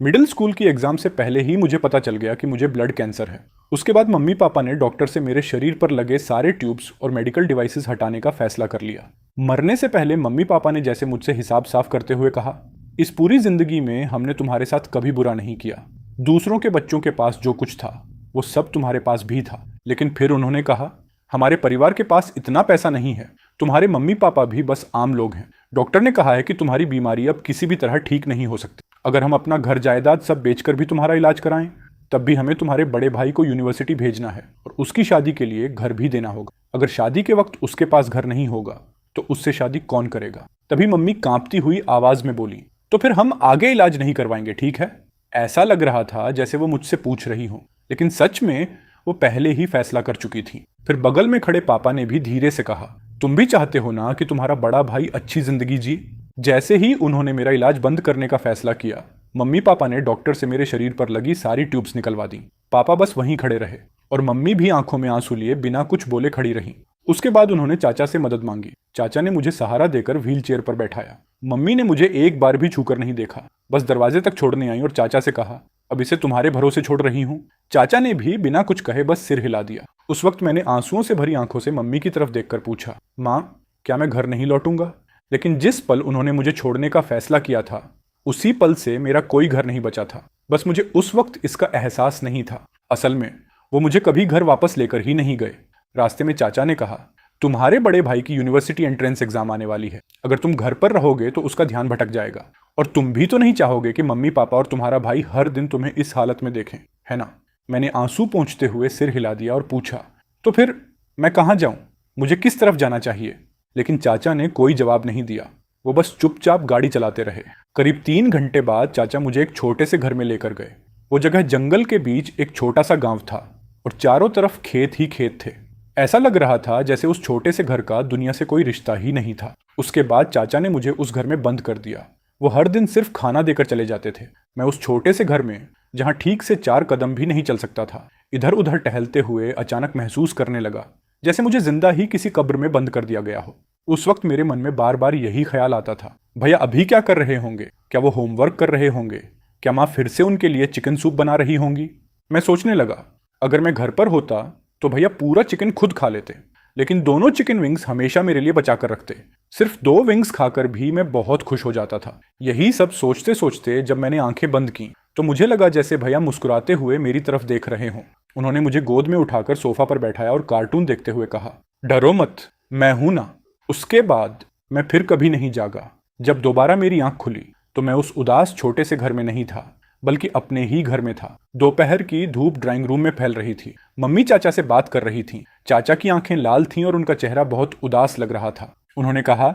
Middle school की exam से पहले ही मुझे पता चल गया कि मुझे ब्लड कैंसर है। उसके बाद मम्मी पापा ने डॉक्टर से मेरे शरीर पर लगे सारे ट्यूब्स और मेडिकल डिवाइसेस हटाने का फैसला कर लिया। मरने से पहले मम्मी पापा ने जैसे मुझसे हिसाब साफ करते हुए कहा, इस पूरी जिंदगी में हमने तुम्हारे साथ कभी बुरा नहीं किया। दूसरों के बच्चों के पास जो कुछ था वो सब तुम्हारे पास भी था। लेकिन फिर उन्होंने कहा, हमारे परिवार के पास इतना पैसा नहीं है, तुम्हारे मम्मी पापा भी बस आम लोग हैं। डॉक्टर ने कहा है कि तुम्हारी बीमारी अब किसी भी तरह ठीक नहीं हो सकती। अगर हम अपना घर जायदाद सब बेचकर भी तुम्हारा इलाज कराएं, तब भी हमें तुम्हारे बड़े भाई को यूनिवर्सिटी भेजना है और उसकी शादी के लिए घर भी देना होगा। अगर शादी के वक्त उसके पास घर नहीं होगा तो उससे शादी कौन करेगा? तभी मम्मी कांपती हुई आवाज में बोली, तो फिर हम आगे इलाज नहीं करवाएंगे, ठीक है? ऐसा लग रहा था जैसे वो मुझसे पूछ रही हो, लेकिन सच में वो पहले ही फैसला कर चुकी थी। फिर बगल में खड़े पापा ने भी धीरे से कहा, तुम भी चाहते हो ना कि तुम्हारा बड़ा भाई अच्छी जिंदगी जी? जैसे ही उन्होंने मेरा इलाज बंद करने का फैसला किया, मम्मी पापा ने डॉक्टर से मेरे शरीर पर लगी सारी ट्यूब्स निकलवा दी। पापा बस वहीं खड़े रहे और मम्मी भी आंखों में आंसू लिए बिना कुछ बोले खड़ी रही। उसके बाद उन्होंने चाचा से मदद मांगी। चाचा ने मुझे सहारा देकर व्हील चेयर पर बैठाया। मम्मी ने मुझे एक बार भी छूकर नहीं देखा, बस दरवाजे तक छोड़ने आई और चाचा से कहा, अब इसे तुम्हारे भरोसे छोड़ रही हूँ। चाचा ने भी बिना कुछ कहे बस सिर हिला दिया। उस वक्त मैंने आंसुओं से भरी आंखों से मम्मी की तरफ देखकर पूछा, माँ क्या मैं घर नहीं लौटूंगा? लेकिन जिस पल उन्होंने मुझे छोड़ने का फैसला किया था, उसी पल से मेरा कोई घर नहीं बचा था। बस मुझे उस वक्त इसका एहसास नहीं था। असल में वो मुझे कभी घर वापस लेकर ही नहीं गए। रास्ते में चाचा ने कहा, तुम्हारे बड़े भाई की यूनिवर्सिटी एंट्रेंस एग्जाम आने वाली है, अगर तुम घर पर रहोगे तो उसका ध्यान भटक जाएगा। और तुम भी तो नहीं चाहोगे कि मम्मी पापा और तुम्हारा भाई हर दिन तुम्हें इस हालत में देखें, है ना? मैंने आंसू पोंछते हुए सिर हिला दिया और पूछा, तो फिर मैं कहाँ जाऊं? मुझे किस तरफ जाना चाहिए? लेकिन चाचा ने कोई जवाब नहीं दिया। वो बस चुपचाप गाड़ी चलाते रहे। करीब 3 घंटे बाद चाचा मुझे एक छोटे से घर में लेकर गए। वो जगह जंगल के बीच एक छोटा सा गांव था और चारों तरफ खेत ही खेत थे। ऐसा लग रहा था जैसे उस छोटे से घर का दुनिया से कोई रिश्ता ही नहीं था। उसके बाद चाचा ने मुझे उस घर में बंद कर दिया। वो हर दिन सिर्फ खाना देकर चले जाते थे। मैं उस छोटे से घर में, जहाँ ठीक से 4 कदम भी नहीं चल सकता था, इधर उधर टहलते हुए अचानक महसूस करने लगा जैसे मुझे जिंदा ही किसी कब्र में बंद कर दिया गया हो। उस वक्त मेरे मन में बार बार यही ख्याल आता था, भैया अभी क्या कर रहे होंगे? क्या वो होमवर्क कर रहे होंगे? क्या माँ फिर से उनके लिए चिकन सूप बना रही होंगी? मैं सोचने लगा, अगर मैं घर पर होता तो भैया पूरा चिकन खुद खा लेते, लेकिन दोनों चिकन विंग्स हमेशा मेरे लिए बचा कर रखते। सिर्फ 2 विंग्स खाकर भी मैं बहुत खुश हो जाता था। यही सब सोचते सोचते जब मैंने आंखें बंद की तो मुझे लगा जैसे भैया मुस्कुराते हुए मेरी तरफ देख रहे हों। उन्होंने मुझे गोद में उठाकर सोफा पर बैठाया और कार्टून देखते हुए कहा, डरो मत, मैं हूं ना। उसके बाद मैं फिर कभी नहीं जागा। जब दोबारा मेरी आंख खुली तो मैं उस उदास छोटे से घर में नहीं था, बल्कि अपने ही घर में था। दोपहर की धूप ड्राइंग रूम में फैल रही थी। मम्मी चाचा से बात कर रही थी। चाचा की आंखें लाल थीं और उनका चेहरा बहुत उदास लग रहा था। उन्होंने कहा,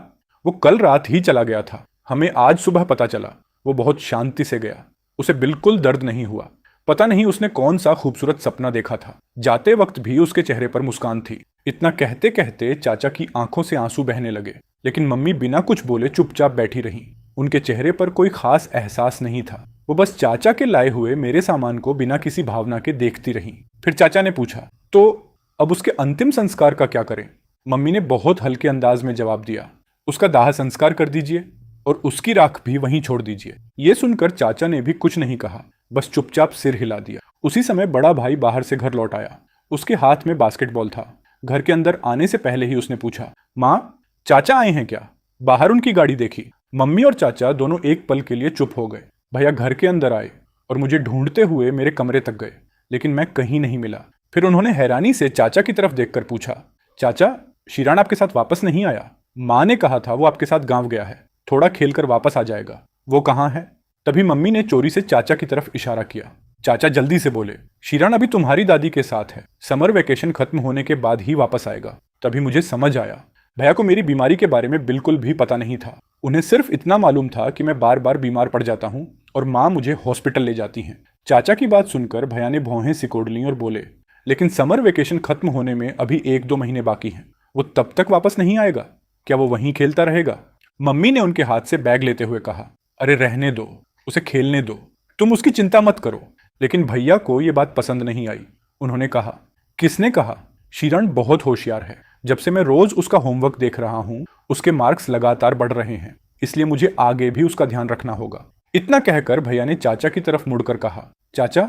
वो कल रात ही चला गया था, हमें आज सुबह पता चला। वो बहुत शांति से गया, उसे बिल्कुल दर्द नहीं हुआ। पता नहीं उसने कौन सा खूबसूरत सपना देखा था। जाते वक्त भी उसके चेहरे पर मुस्कान थी। इतना कहते कहते चाचा की आंखों से आंसू बहने लगे, लेकिन मम्मी बिना कुछ बोले चुपचाप बैठी रही। उनके चेहरे पर कोई खास एहसास नहीं था। वो बस चाचा के लाए हुए मेरे सामान को बिना किसी भावना के देखती रही। फिर चाचा ने पूछा, तो अब उसके अंतिम संस्कार का क्या करें? मम्मी ने बहुत हल्के अंदाज में जवाब दिया, उसका दाह संस्कार कर दीजिए और उसकी राख भी वहीं छोड़ दीजिए। ये सुनकर चाचा ने भी कुछ नहीं कहा, बस चुपचाप सिर हिला दिया। उसी समय बड़ा भाई बाहर से घर लौट आया। उसके हाथ में बास्केटबॉल था। घर के अंदर आने से पहले ही उसने पूछा, माँ चाचा आए हैं क्या? बाहर उनकी गाड़ी देखी। मम्मी और चाचा दोनों एक पल के लिए चुप हो गए। भैया घर के अंदर आए और मुझे ढूंढते हुए मेरे कमरे तक गए, लेकिन मैं कहीं नहीं मिला। फिर उन्होंने हैरानी से चाचा की तरफ देखकर पूछा, चाचा शिरान आपके साथ वापस नहीं आया? माँ ने कहा था वो आपके साथ गांव गया है, थोड़ा खेलकर वापस आ जाएगा। वो कहाँ है? तभी मम्मी ने चोरी से चाचा की तरफ इशारा किया। चाचा जल्दी से बोले, शिरान अभी तुम्हारी दादी के साथ है, समर वेकेशन खत्म होने के बाद ही वापस आएगा। तभी मुझे समझ आया, भैया को मेरी बीमारी के बारे में बिल्कुल भी पता नहीं था। उन्हें सिर्फ इतना मालूम था कि मैं बार बार बीमार पड़ जाता हूँ और माँ मुझे हॉस्पिटल ले जाती हैं। चाचा की बात सुनकर भैया ने भौहें सिकोड़ लीं और बोले, लेकिन समर वेकेशन खत्म होने में अभी 1-2 महीने बाकी हैं, वो तब तक वापस नहीं आएगा? क्या वो वहीं खेलता रहेगा? मम्मी ने उनके हाथ से बैग लेते हुए कहा, अरे रहने दो, उसे खेलने दो, तुम उसकी चिंता मत करो। लेकिन भैया को ये बात पसंद नहीं आई। उन्होंने कहा, किसने कहा? शिरण बहुत होशियार है। जब से मैं रोज उसका होमवर्क देख रहा हूँ, उसके मार्क्स लगातार बढ़ रहे हैं, इसलिए मुझे आगे भी उसका ध्यान रखना होगा। इतना कहकर भैया ने चाचा की तरफ मुड़कर कहा, चाचा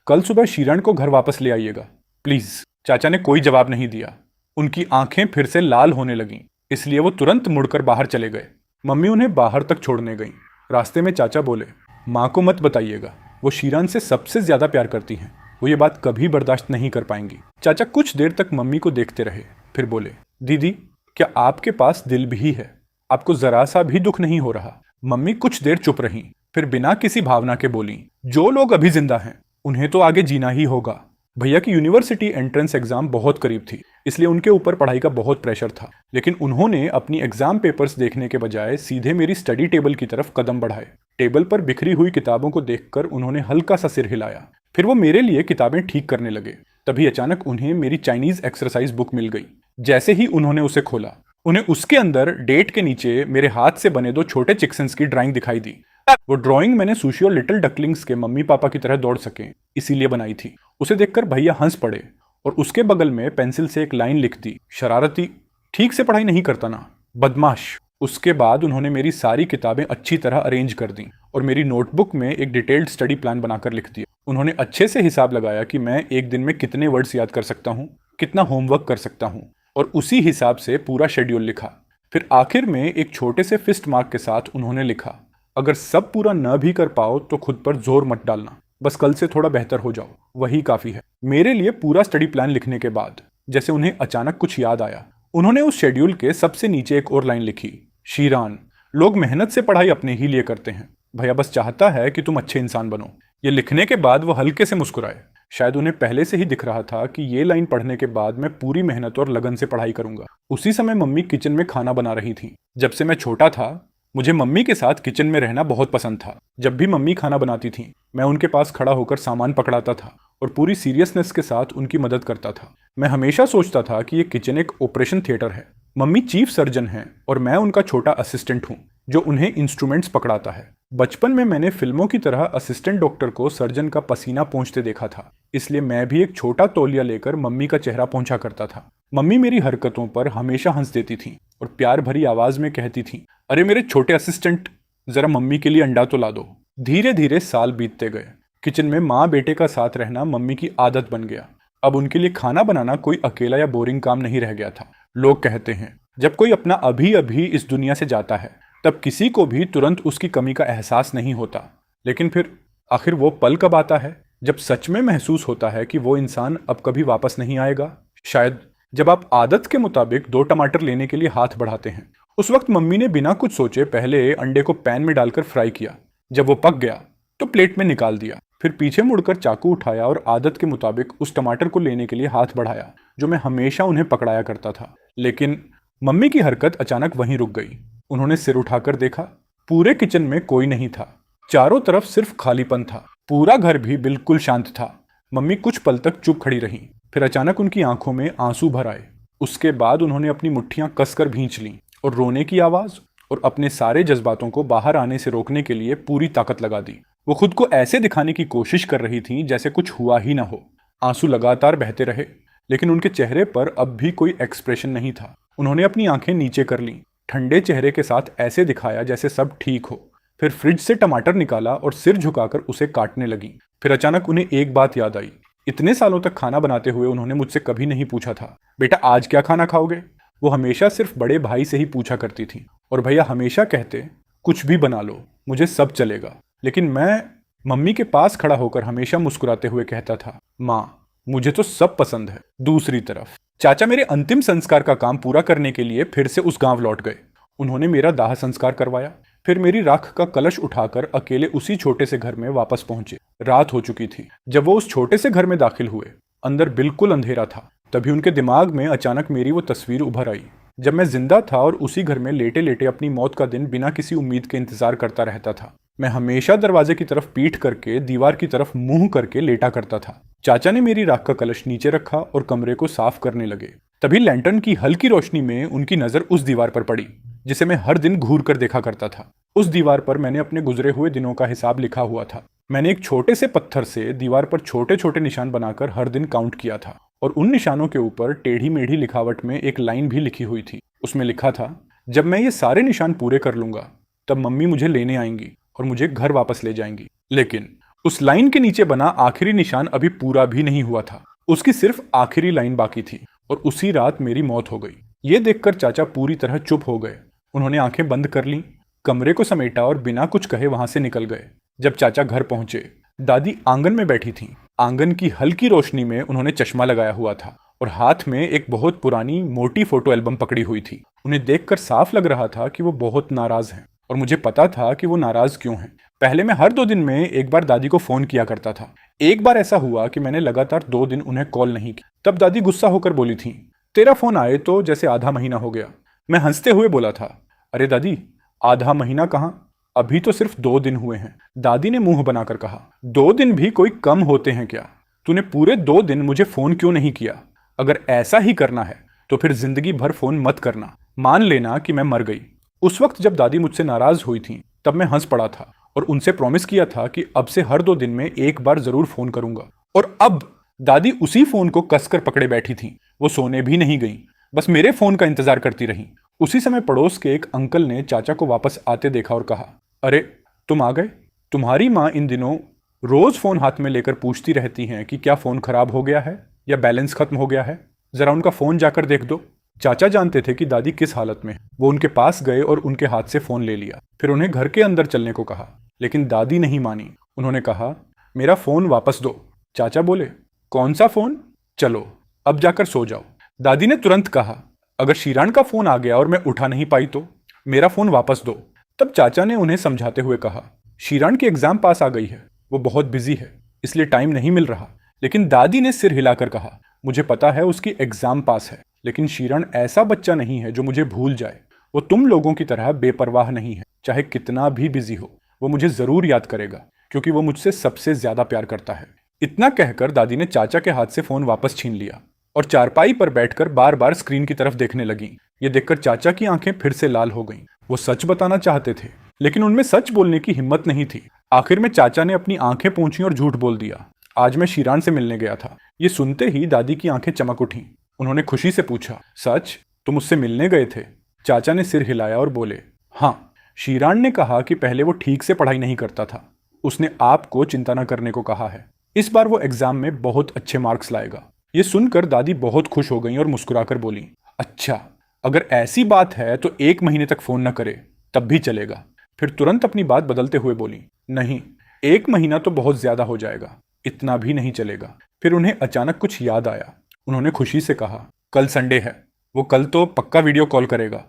कल सुबह शीरण को घर वापस ले आइएगा प्लीज। चाचा ने कोई जवाब नहीं दिया। उनकी आंखें फिर से लाल होने लगीं, इसलिए वो तुरंत मुड़कर बाहर चले गए। मम्मी उन्हें बाहर तक छोड़ने गईं। रास्ते में चाचा बोले, माँ को मत बताइएगा, वो शीरण से सबसे ज्यादा प्यार करती हैं, वो ये बात कभी बर्दाश्त नहीं कर पाएंगी। चाचा कुछ देर तक मम्मी को देखते रहे, फिर बोले, दीदी क्या आपके पास दिल भी है? आपको जरा सा भी दुख नहीं हो रहा? मम्मी कुछ देर चुप रहीं, फिर बिना किसी भावना के बोली, जो लोग अभी जिंदा हैं उन्हें तो आगे जीना ही होगा। भैया की यूनिवर्सिटी एंट्रेंस एग्जाम बहुत करीब थी, इसलिए उनके ऊपर पढ़ाई का बहुत प्रेशर था, लेकिन उन्होंने अपनी एग्जाम पेपर्स देखने के बजाय सीधे मेरी स्टडी टेबल की तरफ कदम बढ़ाए। टेबल पर बिखरी हुई किताबों को देखकर उन्होंने हल्का सा सिर हिलाया, फिर वो मेरे लिए किताबें ठीक करने लगे। तभी अचानक उन्हें मेरी चाइनीज एक्सरसाइज बुक मिल गई। जैसे ही उन्होंने उसे खोला, उन्हें उसके अंदर डेट के नीचे मेरे हाथ से बने 2 छोटे चिक्सन्स की ड्राइंग दिखाई दी। वो ड्राइंग मैंने सुशी और लिटिल डकलिंग्स के मम्मी पापा की तरह दौड़ सके इसीलिए बनाई थी। उसे देखकर भैया हंस पड़े और उसके बगल में पेंसिल से एक लाइन लिख दी, शरारती, ठीक से पढ़ाई नहीं करता ना, बदमाश। उसके बाद उन्होंने मेरी सारी किताबें अच्छी तरह अरेंज कर दी और मेरी नोटबुक में एक डिटेल्ड स्टडी प्लान बनाकर लिख दिया। उन्होंने अच्छे से हिसाब लगाया कि मैं एक दिन में कितने वर्ड्स याद कर सकता हूँ, कितना होमवर्क कर सकता हूँ, और उसी हिसाब से पूरा शेड्यूल लिखा। फिर आखिर में एक छोटे से फिस्ट मार्क के साथ उन्होंने लिखा, अगर सब पूरा न भी कर पाओ तो खुद पर जोर मत डालना, बस कल से थोड़ा बेहतर हो जाओ, वही काफी है। मेरे लिए पूरा स्टडी प्लान लिखने के बाद जैसे उन्हें अचानक कुछ याद आया, उन्होंने उस शेड्यूल के सबसे नीचे एक और लाइन लिखी, शीरान, लोग मेहनत से पढ़ाई अपने ही लिए करते हैं, भैया बस चाहता है कि तुम अच्छे इंसान बनो। ये लिखने के बाद वो हल्के से मुस्कुराए। शायद उन्हें पहले से ही दिख रहा था कि ये लाइन पढ़ने के बाद मैं पूरी मेहनत और लगन से पढ़ाई करूंगा। उसी समय मम्मी किचन में खाना बना रही थी। जब से मैं छोटा था मुझे मम्मी के साथ किचन में रहना बहुत पसंद था। जब भी मम्मी खाना बनाती थी मैं उनके पास खड़ा होकर सामान पकड़ाता था और पूरी सीरियसनेस के साथ उनकी मदद करता था। मैं हमेशा सोचता था कि ये किचन एक ऑपरेशन थिएटर है। मम्मी चीफ सर्जन हैं और मैं उनका छोटा असिस्टेंट हूँ जो उन्हें इंस्ट्रूमेंट्स पकड़ाता है। बचपन में मैंने फिल्मों की तरह असिस्टेंट डॉक्टर को सर्जन का पसीना पोंछते देखा था, इसलिए मैं भी एक छोटा तौलिया लेकर मम्मी का चेहरा पोंछा करता था। मम्मी मेरी हरकतों पर हमेशा हंस देती थी और प्यार भरी आवाज में कहती थी, अरे मेरे छोटे असिस्टेंट, जरा मम्मी के लिए अंडा तो ला दो। धीरे धीरे साल बीतते गए। किचन में माँ बेटे का साथ रहना मम्मी की आदत बन गया। अब उनके लिए खाना बनाना कोई अकेला या बोरिंग काम नहीं रह गया था। लोग कहते हैं जब कोई अपना अभी अभी इस दुनिया से जाता है तब किसी को भी तुरंत उसकी कमी का एहसास नहीं होता, लेकिन फिर आखिर वो पल कब आता है जब सच में महसूस होता है कि वो इंसान अब कभी वापस नहीं आएगा। शायद जब आप आदत के मुताबिक 2 टमाटर लेने के लिए हाथ बढ़ाते हैं। उस वक्त मम्मी ने बिना कुछ सोचे पहले अंडे को पैन में डालकर फ्राई किया। जब वो पक गया तो प्लेट में निकाल दिया। फिर पीछे मुड़कर चाकू उठाया और आदत के मुताबिक उस टमाटर को लेने के लिए हाथ बढ़ाया जो मैं हमेशा उन्हें पकड़ाया करता था। लेकिन मम्मी की हरकत अचानक वहीं रुक गई। उन्होंने सिर उठाकर देखा। पूरे किचन में कोई नहीं था। चारों तरफ सिर्फ खालीपन था। पूरा घर भी बिल्कुल शांत था। मम्मी कुछ पल तक चुप खड़ी रहीं। फिर अचानक उनकी आंखों में आंसू भर आए। उसके बाद उन्होंने अपनी मुट्ठियां कसकर भींच लीं और रोने की आवाज और अपने सारे जज्बातों को बाहर आने से रोकने के लिए पूरी ताकत लगा दी। वो खुद को ऐसे दिखाने की कोशिश कर रही थी जैसे कुछ हुआ ही ना हो। आंसू लगातार बहते रहे, लेकिन उनके चेहरे पर अब भी कोई एक्सप्रेशन नहीं था। उन्होंने अपनी आंखें नीचे कर लीं, ठंडे चेहरे के साथ ऐसे दिखाया जैसे सब ठीक हो। फिर फ्रिज से टमाटर निकाला और सिर झुकाकर उसे काटने लगी। फिर अचानक उन्हें एक बात याद आई। इतने सालों तक खाना बनाते हुए उन्होंने मुझसे कभी नहीं पूछा था, बेटा आज क्या खाना खाओगे? वो हमेशा सिर्फ बड़े भाई से ही पूछा करती थी और भैया हमेशा कहते, कुछ भी बना लो, मुझे सब चलेगा। लेकिन मैं मम्मी के पास खड़ा होकर हमेशा मुस्कुराते हुए कहता था, माँ मुझे तो सब पसंद है। दूसरी तरफ चाचा मेरे अंतिम संस्कार का काम पूरा करने के लिए फिर से उस गांव लौट गए। उन्होंने मेरा दाह संस्कार करवाया, फिर मेरी राख का कलश उठाकर अकेले उसी छोटे से घर में वापस पहुंचे। रात हो चुकी थी। जब वो उस छोटे से घर में दाखिल हुए, अंदर बिल्कुल अंधेरा था। तभी उनके दिमाग में अचानक मेरी वो तस्वीर उभर आई जब मैं जिंदा था और उसी घर में लेटे लेटे अपनी मौत का दिन बिना किसी उम्मीद के इंतजार करता रहता था। मैं हमेशा दरवाजे की तरफ पीठ करके दीवार की तरफ मुंह करके लेटा करता था। चाचा ने मेरी राख का कलश नीचे रखा और कमरे को साफ करने लगे। तभी लैंटर्न की हल्की रोशनी में उनकी नजर उस दीवार पर पड़ी जिसे मैं हर दिन घूर कर देखा करता था। उस दीवार पर मैंने अपने गुजरे हुए दिनों का हिसाब लिखा हुआ था। मैंने एक छोटे से पत्थर से दीवार पर छोटे छोटे निशान बनाकर हर दिन काउंट किया था और उन निशानों के ऊपर टेढ़ी मेढ़ी लिखावट में एक लाइन भी लिखी हुई थी। उसमें लिखा था, जब मैं ये सारे निशान पूरे कर लूंगा तब मम्मी मुझे लेने आएंगी और मुझे घर वापस ले जाएंगी। लेकिन उस लाइन के नीचे बना आखिरी निशान अभी पूरा भी नहीं हुआ था। उसकी सिर्फ आखिरी लाइन बाकी थी और उसी रात मेरी मौत हो गई। ये देखकर चाचा पूरी तरह चुप हो गए। उन्होंने आंखें बंद कर लीं, कमरे को समेटा और बिना कुछ कहे वहां से निकल गए। जब चाचा घर पहुंचे, दादी आंगन में बैठी थीं। आंगन की हल्की रोशनी में उन्होंने चश्मा लगाया हुआ था और हाथ में एक बहुत पुरानी मोटी फोटो एल्बम पकड़ी हुई थी। उन्हें देखकर साफ लग रहा था कि वो बहुत नाराज हैं और मुझे पता था कि वो नाराज क्यों हैं। पहले मैं हर 2 दिन में एक बार दादी को फोन किया करता था। एक बार ऐसा हुआ कि मैंने लगातार 2 दिन उन्हें कॉल नहीं की। तब दादी गुस्सा होकर बोली थी, तेरा फोन आए तो जैसे आधा महीना हो गया। मैं हंसते हुए बोला था, अरे दादी, आधा महीना कहाँ, अभी तो सिर्फ 2 दिन हुए हैं। दादी ने मुंह बनाकर कहा, 2 दिन भी कोई कम होते हैं क्या? तूने पूरे 2 दिन मुझे फोन क्यों नहीं किया? अगर ऐसा ही करना है तो फिर जिंदगी भर फोन मत करना, मान लेना कि मैं मर गई। उस वक्त जब दादी मुझसे नाराज हुई थी तब मैं हंस पड़ा था और उनसे प्रॉमिस किया था कि अब से हर 2 दिन में एक बार जरूर फोन करूंगा। और अब दादी उसी फोन को कसकर पकड़े बैठी थी। वो सोने भी नहीं गई, बस मेरे फोन का इंतजार करती रही। उसी समय पड़ोस के एक अंकल ने चाचा को वापस आते देखा और कहा, अरे तुम आ गए। तुम्हारी माँ इन दिनों रोज फोन हाथ में लेकर पूछती रहती हैं कि क्या फोन खराब हो गया है या बैलेंस खत्म हो गया है, जरा उनका फोन जाकर देख दो। चाचा जानते थे कि दादी किस हालत में है। वो उनके पास गए और उनके हाथ से फोन ले लिया। फिर उन्हें घर के अंदर चलने को कहा, लेकिन दादी नहीं मानी। उन्होंने कहा, मेरा फोन वापस दो। चाचा बोले, कौन सा फोन? चलो अब जाकर सो जाओ। दादी ने तुरंत कहा, अगर शीरान का फोन आ गया और मैं उठा नहीं पाई तो मेरा फोन वापस दो। तब चाचा ने उन्हें समझाते हुए कहा, शीरान की एग्जाम पास आ गई है, वो बहुत बिजी है, इसलिए टाइम नहीं मिल रहा। लेकिन दादी ने सिर हिलाकर कहा, मुझे पता है उसकी एग्जाम पास है, लेकिन शीरान ऐसा बच्चा नहीं है जो मुझे भूल जाए। वो तुम लोगों की तरह बेपरवाह नहीं है। चाहे कितना भी बिजी हो, वो मुझे जरूर याद करेगा, क्योंकि वो मुझसे सबसे ज्यादा प्यार करता है। इतना कहकर दादी ने चाचा के हाथ से फोन वापस छीन लिया और चारपाई पर बैठकर बार बार स्क्रीन की तरफ देखने लगी। ये देखकर चाचा की आंखें फिर से लाल हो गईं। वो सच बताना चाहते थे, लेकिन उनमें सच बोलने की हिम्मत नहीं थी। आखिर में चाचा ने अपनी आंखें पोंछी और झूठ बोल दिया, आज मैं शीरान से मिलने गया था। ये सुनते ही दादी की आंखें चमक उठीं। उन्होंने खुशी से पूछा, सच? तुम उससे मिलने गए थे? चाचा ने सिर हिलाया और बोले, हाँ, शीरान ने कहा कि पहले वो ठीक से पढ़ाई नहीं करता था। उसने आपको चिंता न करने को कहा है। इस बार वो एग्जाम में बहुत अच्छे मार्क्स लाएगा। ये सुनकर दादी बहुत खुश हो गई और मुस्कुराकर बोली, अच्छा, अगर ऐसी बात है तो 1 महीने तक फोन न करे तब भी चलेगा। फिर तुरंत अपनी बात बदलते हुए बोली, नहीं, 1 महीना तो बहुत ज्यादा हो जाएगा, इतना भी नहीं चलेगा। फिर उन्हें अचानक कुछ याद आया। उन्होंने खुशी से कहा, कल संडे है, वो कल तो पक्का वीडियो कॉल करेगा।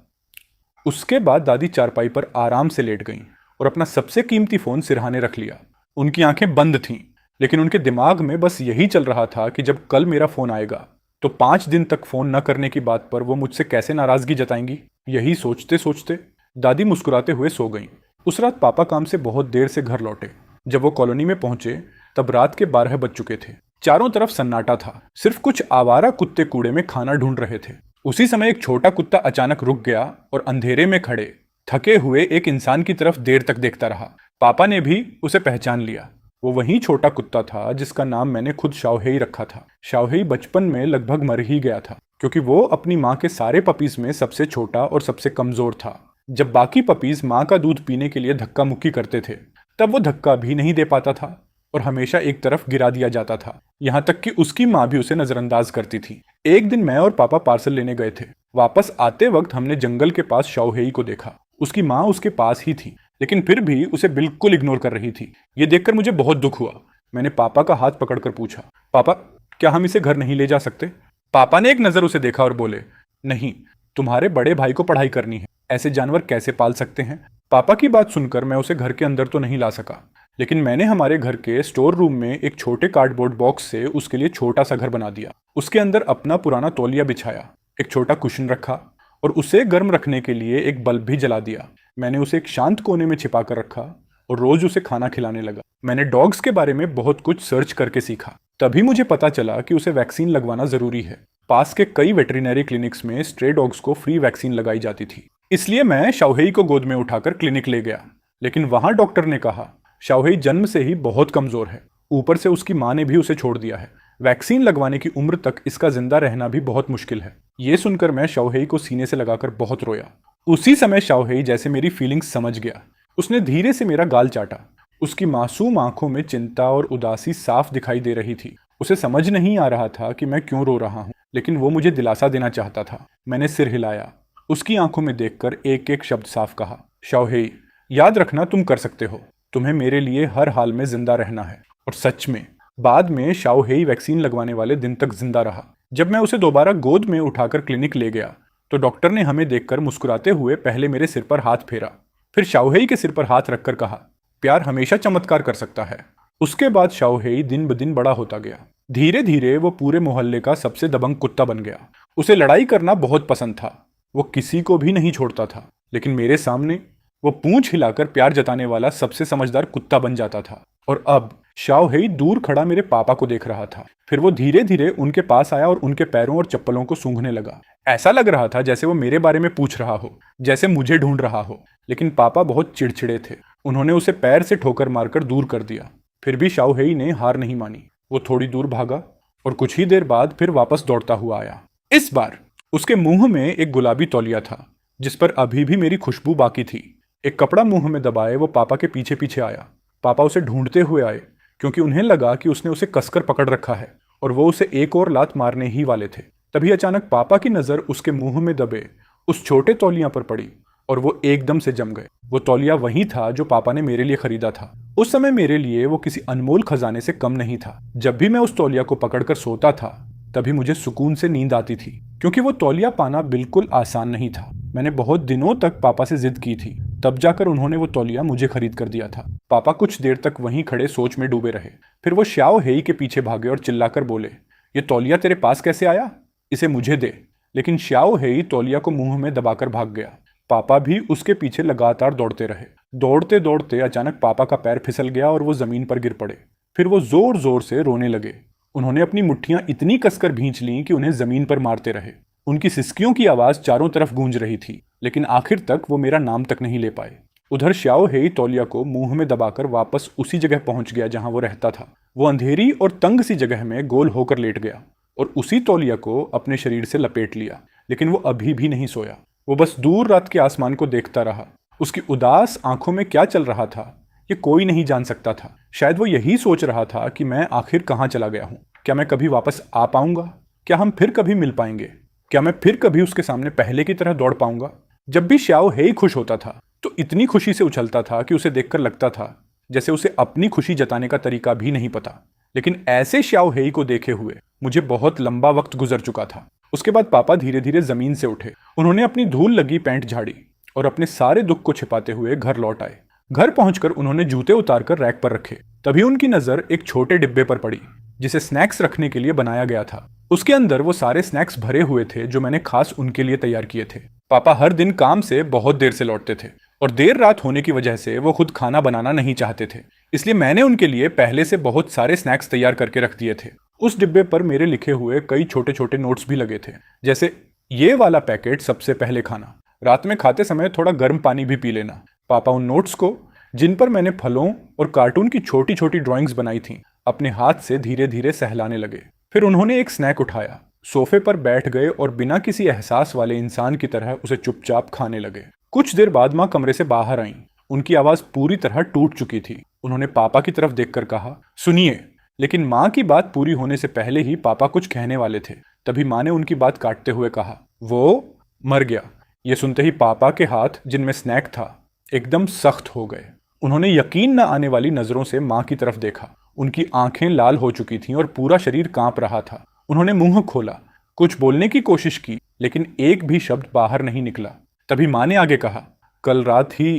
उसके बाद दादी चारपाई पर आराम से लेट गईं और अपना सबसे कीमती फोन सिरहाने रख लिया। उनकी आंखें बंद थीं, लेकिन उनके दिमाग में बस यही चल रहा था कि जब कल मेरा फोन आएगा तो 5 दिन तक फोन न करने की बात पर वो मुझसे कैसे नाराजगी जताएंगी। यही सोचते सोचते दादी मुस्कुराते हुए सो गईं। उस रात पापा काम से बहुत देर से घर लौटे। जब वो कॉलोनी में पहुंचे तब रात के 12 बज चुके थे। चारों तरफ सन्नाटा था, सिर्फ कुछ आवारा कुत्ते कूड़े में खाना ढूंढ रहे थे। उसी समय एक छोटा कुत्ता अचानक रुक गया और अंधेरे में खड़े थके हुए एक इंसान की तरफ देर तक देखता रहा। पापा ने भी उसे पहचान लिया। वो वही छोटा कुत्ता था जिसका नाम मैंने खुद शाओहेई रखा था। शाओहेई बचपन में लगभग मर ही गया था, क्योंकि वो अपनी माँ के सारे पपीज में सबसे छोटा और सबसे कमजोर था। जब बाकी पपीज माँ का दूध पीने के लिए धक्का मुक्की करते थे तब वो धक्का भी नहीं दे पाता था और हमेशा एक तरफ गिरा दिया जाता था। यहाँ तक कि उसकी माँ भी उसे नजरअंदाज करती थी। एक दिन मैं और पापा पार्सल लेने गए थे। वापस आते वक्त हमने जंगल के पास शाओहेई को देखा। उसकी माँ उसके पास ही थी, लेकिन फिर भी उसे बिल्कुल इग्नोर कर रही थी। ये देखकर मुझे बहुत दुख हुआ। मैंने पापा का हाथ पकड़कर पूछा, पापा, क्या हम इसे घर नहीं ले जा सकते? पापा ने एक नजर उसे देखा और बोले, नहीं, तुम्हारे बड़े भाई को पढ़ाई करनी है, ऐसे जानवर कैसे पाल सकते हैं? पापा की बात सुनकर मैं उसे घर के अंदर तो नहीं ला सका, लेकिन मैंने हमारे घर के स्टोर रूम में एक छोटे कार्डबोर्ड बॉक्स से उसके लिए छोटा सा घर बना दिया। उसके अंदर अपना पुराना तौलिया बिछाया, एक छोटा कुशन रखा और उसे गर्म रखने के लिए एक बल्ब भी जला दिया। मैंने उसे एक शांत कोने में छिपा कर रखा और रोज उसे खाना खिलाने लगा। मैंने डॉग्स के बारे में बहुत कुछ सर्च करके सीखा। तभी मुझे पता चला कि उसे वैक्सीन लगवाना जरूरी है। पास के कई वेटरिनरी क्लिनिक्स में स्ट्रे डॉग्स को फ्री वैक्सीन लगाई जाती थी। इसलिए मैं शाओहेई को गोद में उठाकर क्लिनिक ले गया, लेकिन वहां डॉक्टर ने कहा, शाओहेई जन्म से ही बहुत कमजोर है, ऊपर से उसकी माँ ने भी उसे छोड़ दिया है। वैक्सीन लगवाने की उम्र तक इसका जिंदा रहना भी बहुत मुश्किल है। ये सुनकर मैं शाओहेई को सीने से लगाकर बहुत रोया। उसी समय शाओहेई जैसे मेरी फीलिंग्स समझ गया। उसने धीरे से मेरा गाल चाटा। उसकी मासूम आंखों में चिंता और उदासी साफ दिखाई दे रही थी। उसे समझ नहीं आ रहा था कि मैं क्यों रो रहा हूँ, लेकिन वो मुझे दिलासा देना चाहता था। मैंने सिर हिलाया। उसकी आंखों में देखकर एक एक शब्द साफ कहा, शाओहेई, याद रखना तुम कर सकते हो। तुम्हें मेरे लिए हर हाल में जिंदा रहना है। और सच में बाद में शाओहेई वैक्सीन लगवाने वाले दिन तक जिंदा रहा। जब मैं उसे दोबारा गोद में उठाकर क्लिनिक ले गया तो डॉक्टर ने हमें देखकर मुस्कुराते हुए पहले मेरे सिर पर हाथ फेरा, फिर शाओहेई के सिर पर हाथ रखकर कहा, प्यार हमेशा चमत्कार कर सकता है। उसके बाद शाओहेई दिन ब दिन बड़ा होता गया। धीरे धीरे वो पूरे मोहल्ले का सबसे दबंग कुत्ता बन गया। उसे लड़ाई करना बहुत पसंद था। वो किसी को भी नहीं छोड़ता था, लेकिन मेरे सामने वो पूंछ हिलाकर प्यार जताने वाला सबसे समझदार कुत्ता बन जाता था। और अब शाओहेई दूर खड़ा मेरे पापा को देख रहा था। फिर वो धीरे धीरे उनके पास आया और उनके पैरों और चप्पलों को सूंघने लगा। ऐसा लग रहा था जैसे वो मेरे बारे में पूछ रहा हो, जैसे मुझे ढूंढ रहा हो। लेकिन पापा बहुत चिड़चिड़े थे। उन्होंने उसे पैर से ठोकर मारकर दूर कर दिया। फिर भी शाओहेई ने हार नहीं मानी। वो थोड़ी दूर भागा और कुछ ही देर बाद फिर वापस दौड़ता हुआ आया। इस बार उसके मुंह में एक गुलाबी तौलिया था जिस पर अभी भी मेरी खुशबू बाकी थी। एक कपड़ा मुंह में दबाए वो पापा के पीछे पीछे आया। पापा उसे ढूंढते हुए आए क्योंकि उन्हें लगा कि उसने उसे कसकर पकड़ रखा है और वो उसे एक और लात मारने ही वाले थे। तभी अचानक पापा की नजर उसके मुंह में दबे उस छोटे तौलिया पर पड़ी और वो एकदम से जम गए। वो तौलिया वही था जो पापा ने मेरे लिए खरीदा था। उस समय मेरे लिए वो किसी अनमोल खजाने से कम नहीं था। जब भी मैं उस तौलिया को पकड़कर सोता था तभी मुझे सुकून से नींद आती थी, क्योंकि वो तौलिया पाना बिल्कुल आसान नहीं था। मैंने बहुत दिनों तक पापा से जिद की थी, तब जाकर उन्होंने वो तौलिया मुझे खरीद कर दिया था। पापा कुछ देर तक वहीं खड़े सोच में डूबे रहे। फिर वो शाओहेई के पीछे भागे और चिल्लाकर बोले, ये तौलिया तेरे पास कैसे आया? इसे मुझे दे। लेकिन शाओहेई तौलिया को मुंह में दबाकर भाग गया। पापा भी उसके पीछे लगातार दौड़ते रहे। दौड़ते दौड़ते अचानक पापा का पैर फिसल गया और वो जमीन पर गिर पड़े। फिर वो जोर जोर से रोने लगे। उन्होंने अपनी मुट्ठियां इतनी कसकर भींच लीं कि उन्हें जमीन पर मारते रहे। उनकी सिसकियों की आवाज चारों तरफ गूंज रही थी, लेकिन आखिर तक वो मेरा नाम तक नहीं ले पाए। उधर शाओहेई तौलिया को मुंह में दबाकर वापस उसी जगह पहुंच गया जहां वो रहता था। वो अंधेरी और तंग सी जगह में गोल होकर लेट गया और उसी तौलिया को अपने शरीर से लपेट लिया। लेकिन वो अभी भी नहीं सोया। वो बस दूर रात के आसमान को देखता रहा। उसकी उदास आंखों में क्या चल रहा था ये कोई नहीं जान सकता था। शायद वो यही सोच रहा था कि मैं आखिर कहाँ चला गया हूँ। क्या मैं कभी वापस आ पाऊंगा? क्या हम फिर कभी मिल पाएंगे? क्या मैं फिर कभी उसके सामने पहले की तरह दौड़ पाऊंगा? जब भी शाओहेई खुश होता था तो इतनी खुशी से उछलता था कि उसे देखकर लगता था जैसे उसे अपनी खुशी जताने का तरीका भी नहीं पता। लेकिन ऐसे शाओहेई को देखे हुए मुझे बहुत लंबा वक्त गुजर चुका था। उसके बाद पापा धीरे धीरे जमीन से उठे। उन्होंने अपनी धूल लगी पैंट झाड़ी और अपने सारे दुख को छिपाते हुए घर लौट आए। घर पहुंचकर उन्होंने जूते उतारकर रैक पर रखे। तभी उनकी नजर एक छोटे डिब्बे पर पड़ी जिसे स्नैक्स रखने के लिए बनाया गया था। उसके अंदर वो सारे स्नैक्स भरे हुए थे जो मैंने खास उनके लिए तैयार किए थे। पापा हर दिन काम से बहुत देर से लौटते थे और देर रात होने की वजह से वो खुद खाना बनाना नहीं चाहते थे, इसलिए मैंने उनके लिए पहले से बहुत सारे स्नैक्स तैयार करके रख दिए थे। उस डिब्बे पर मेरे लिखे हुए कई छोटे छोटे नोट्स भी लगे थे, जैसे ये वाला पैकेट सबसे पहले खाना, रात में खाते समय थोड़ा गर्म पानी भी पी लेना। पापा उन नोट्स को, जिन पर मैंने फलों और कार्टून की छोटी छोटी ड्राइंग्स बनाई थी, अपने हाथ से धीरे धीरे सहलाने लगे। फिर उन्होंने एक स्नैक उठाया, सोफे पर बैठ गए और बिना किसी एहसास वाले इंसान की तरह उसे चुपचाप खाने लगे। कुछ देर बाद माँ कमरे से बाहर आईं। उनकी आवाज पूरी तरह टूट चुकी थी। उन्होंने पापा की तरफ देखकर कहा, सुनिए। लेकिन माँ की बात पूरी होने से पहले ही पापा कुछ कहने वाले थे। तभी माँ ने उनकी बात काटते हुए कहा, वो मर गया। ये सुनते ही पापा के हाथ, जिनमें स्नैक था, एकदम सख्त हो गए। उन्होंने यकीन न आने वाली नजरों से माँ की तरफ देखा। उनकी आंखें लाल हो चुकी थीं और पूरा शरीर कांप रहा था। उन्होंने मुंह खोला, कुछ बोलने की कोशिश की, लेकिन एक भी शब्द बाहर नहीं निकला। तभी माँ ने आगे कहा, कल रात ही।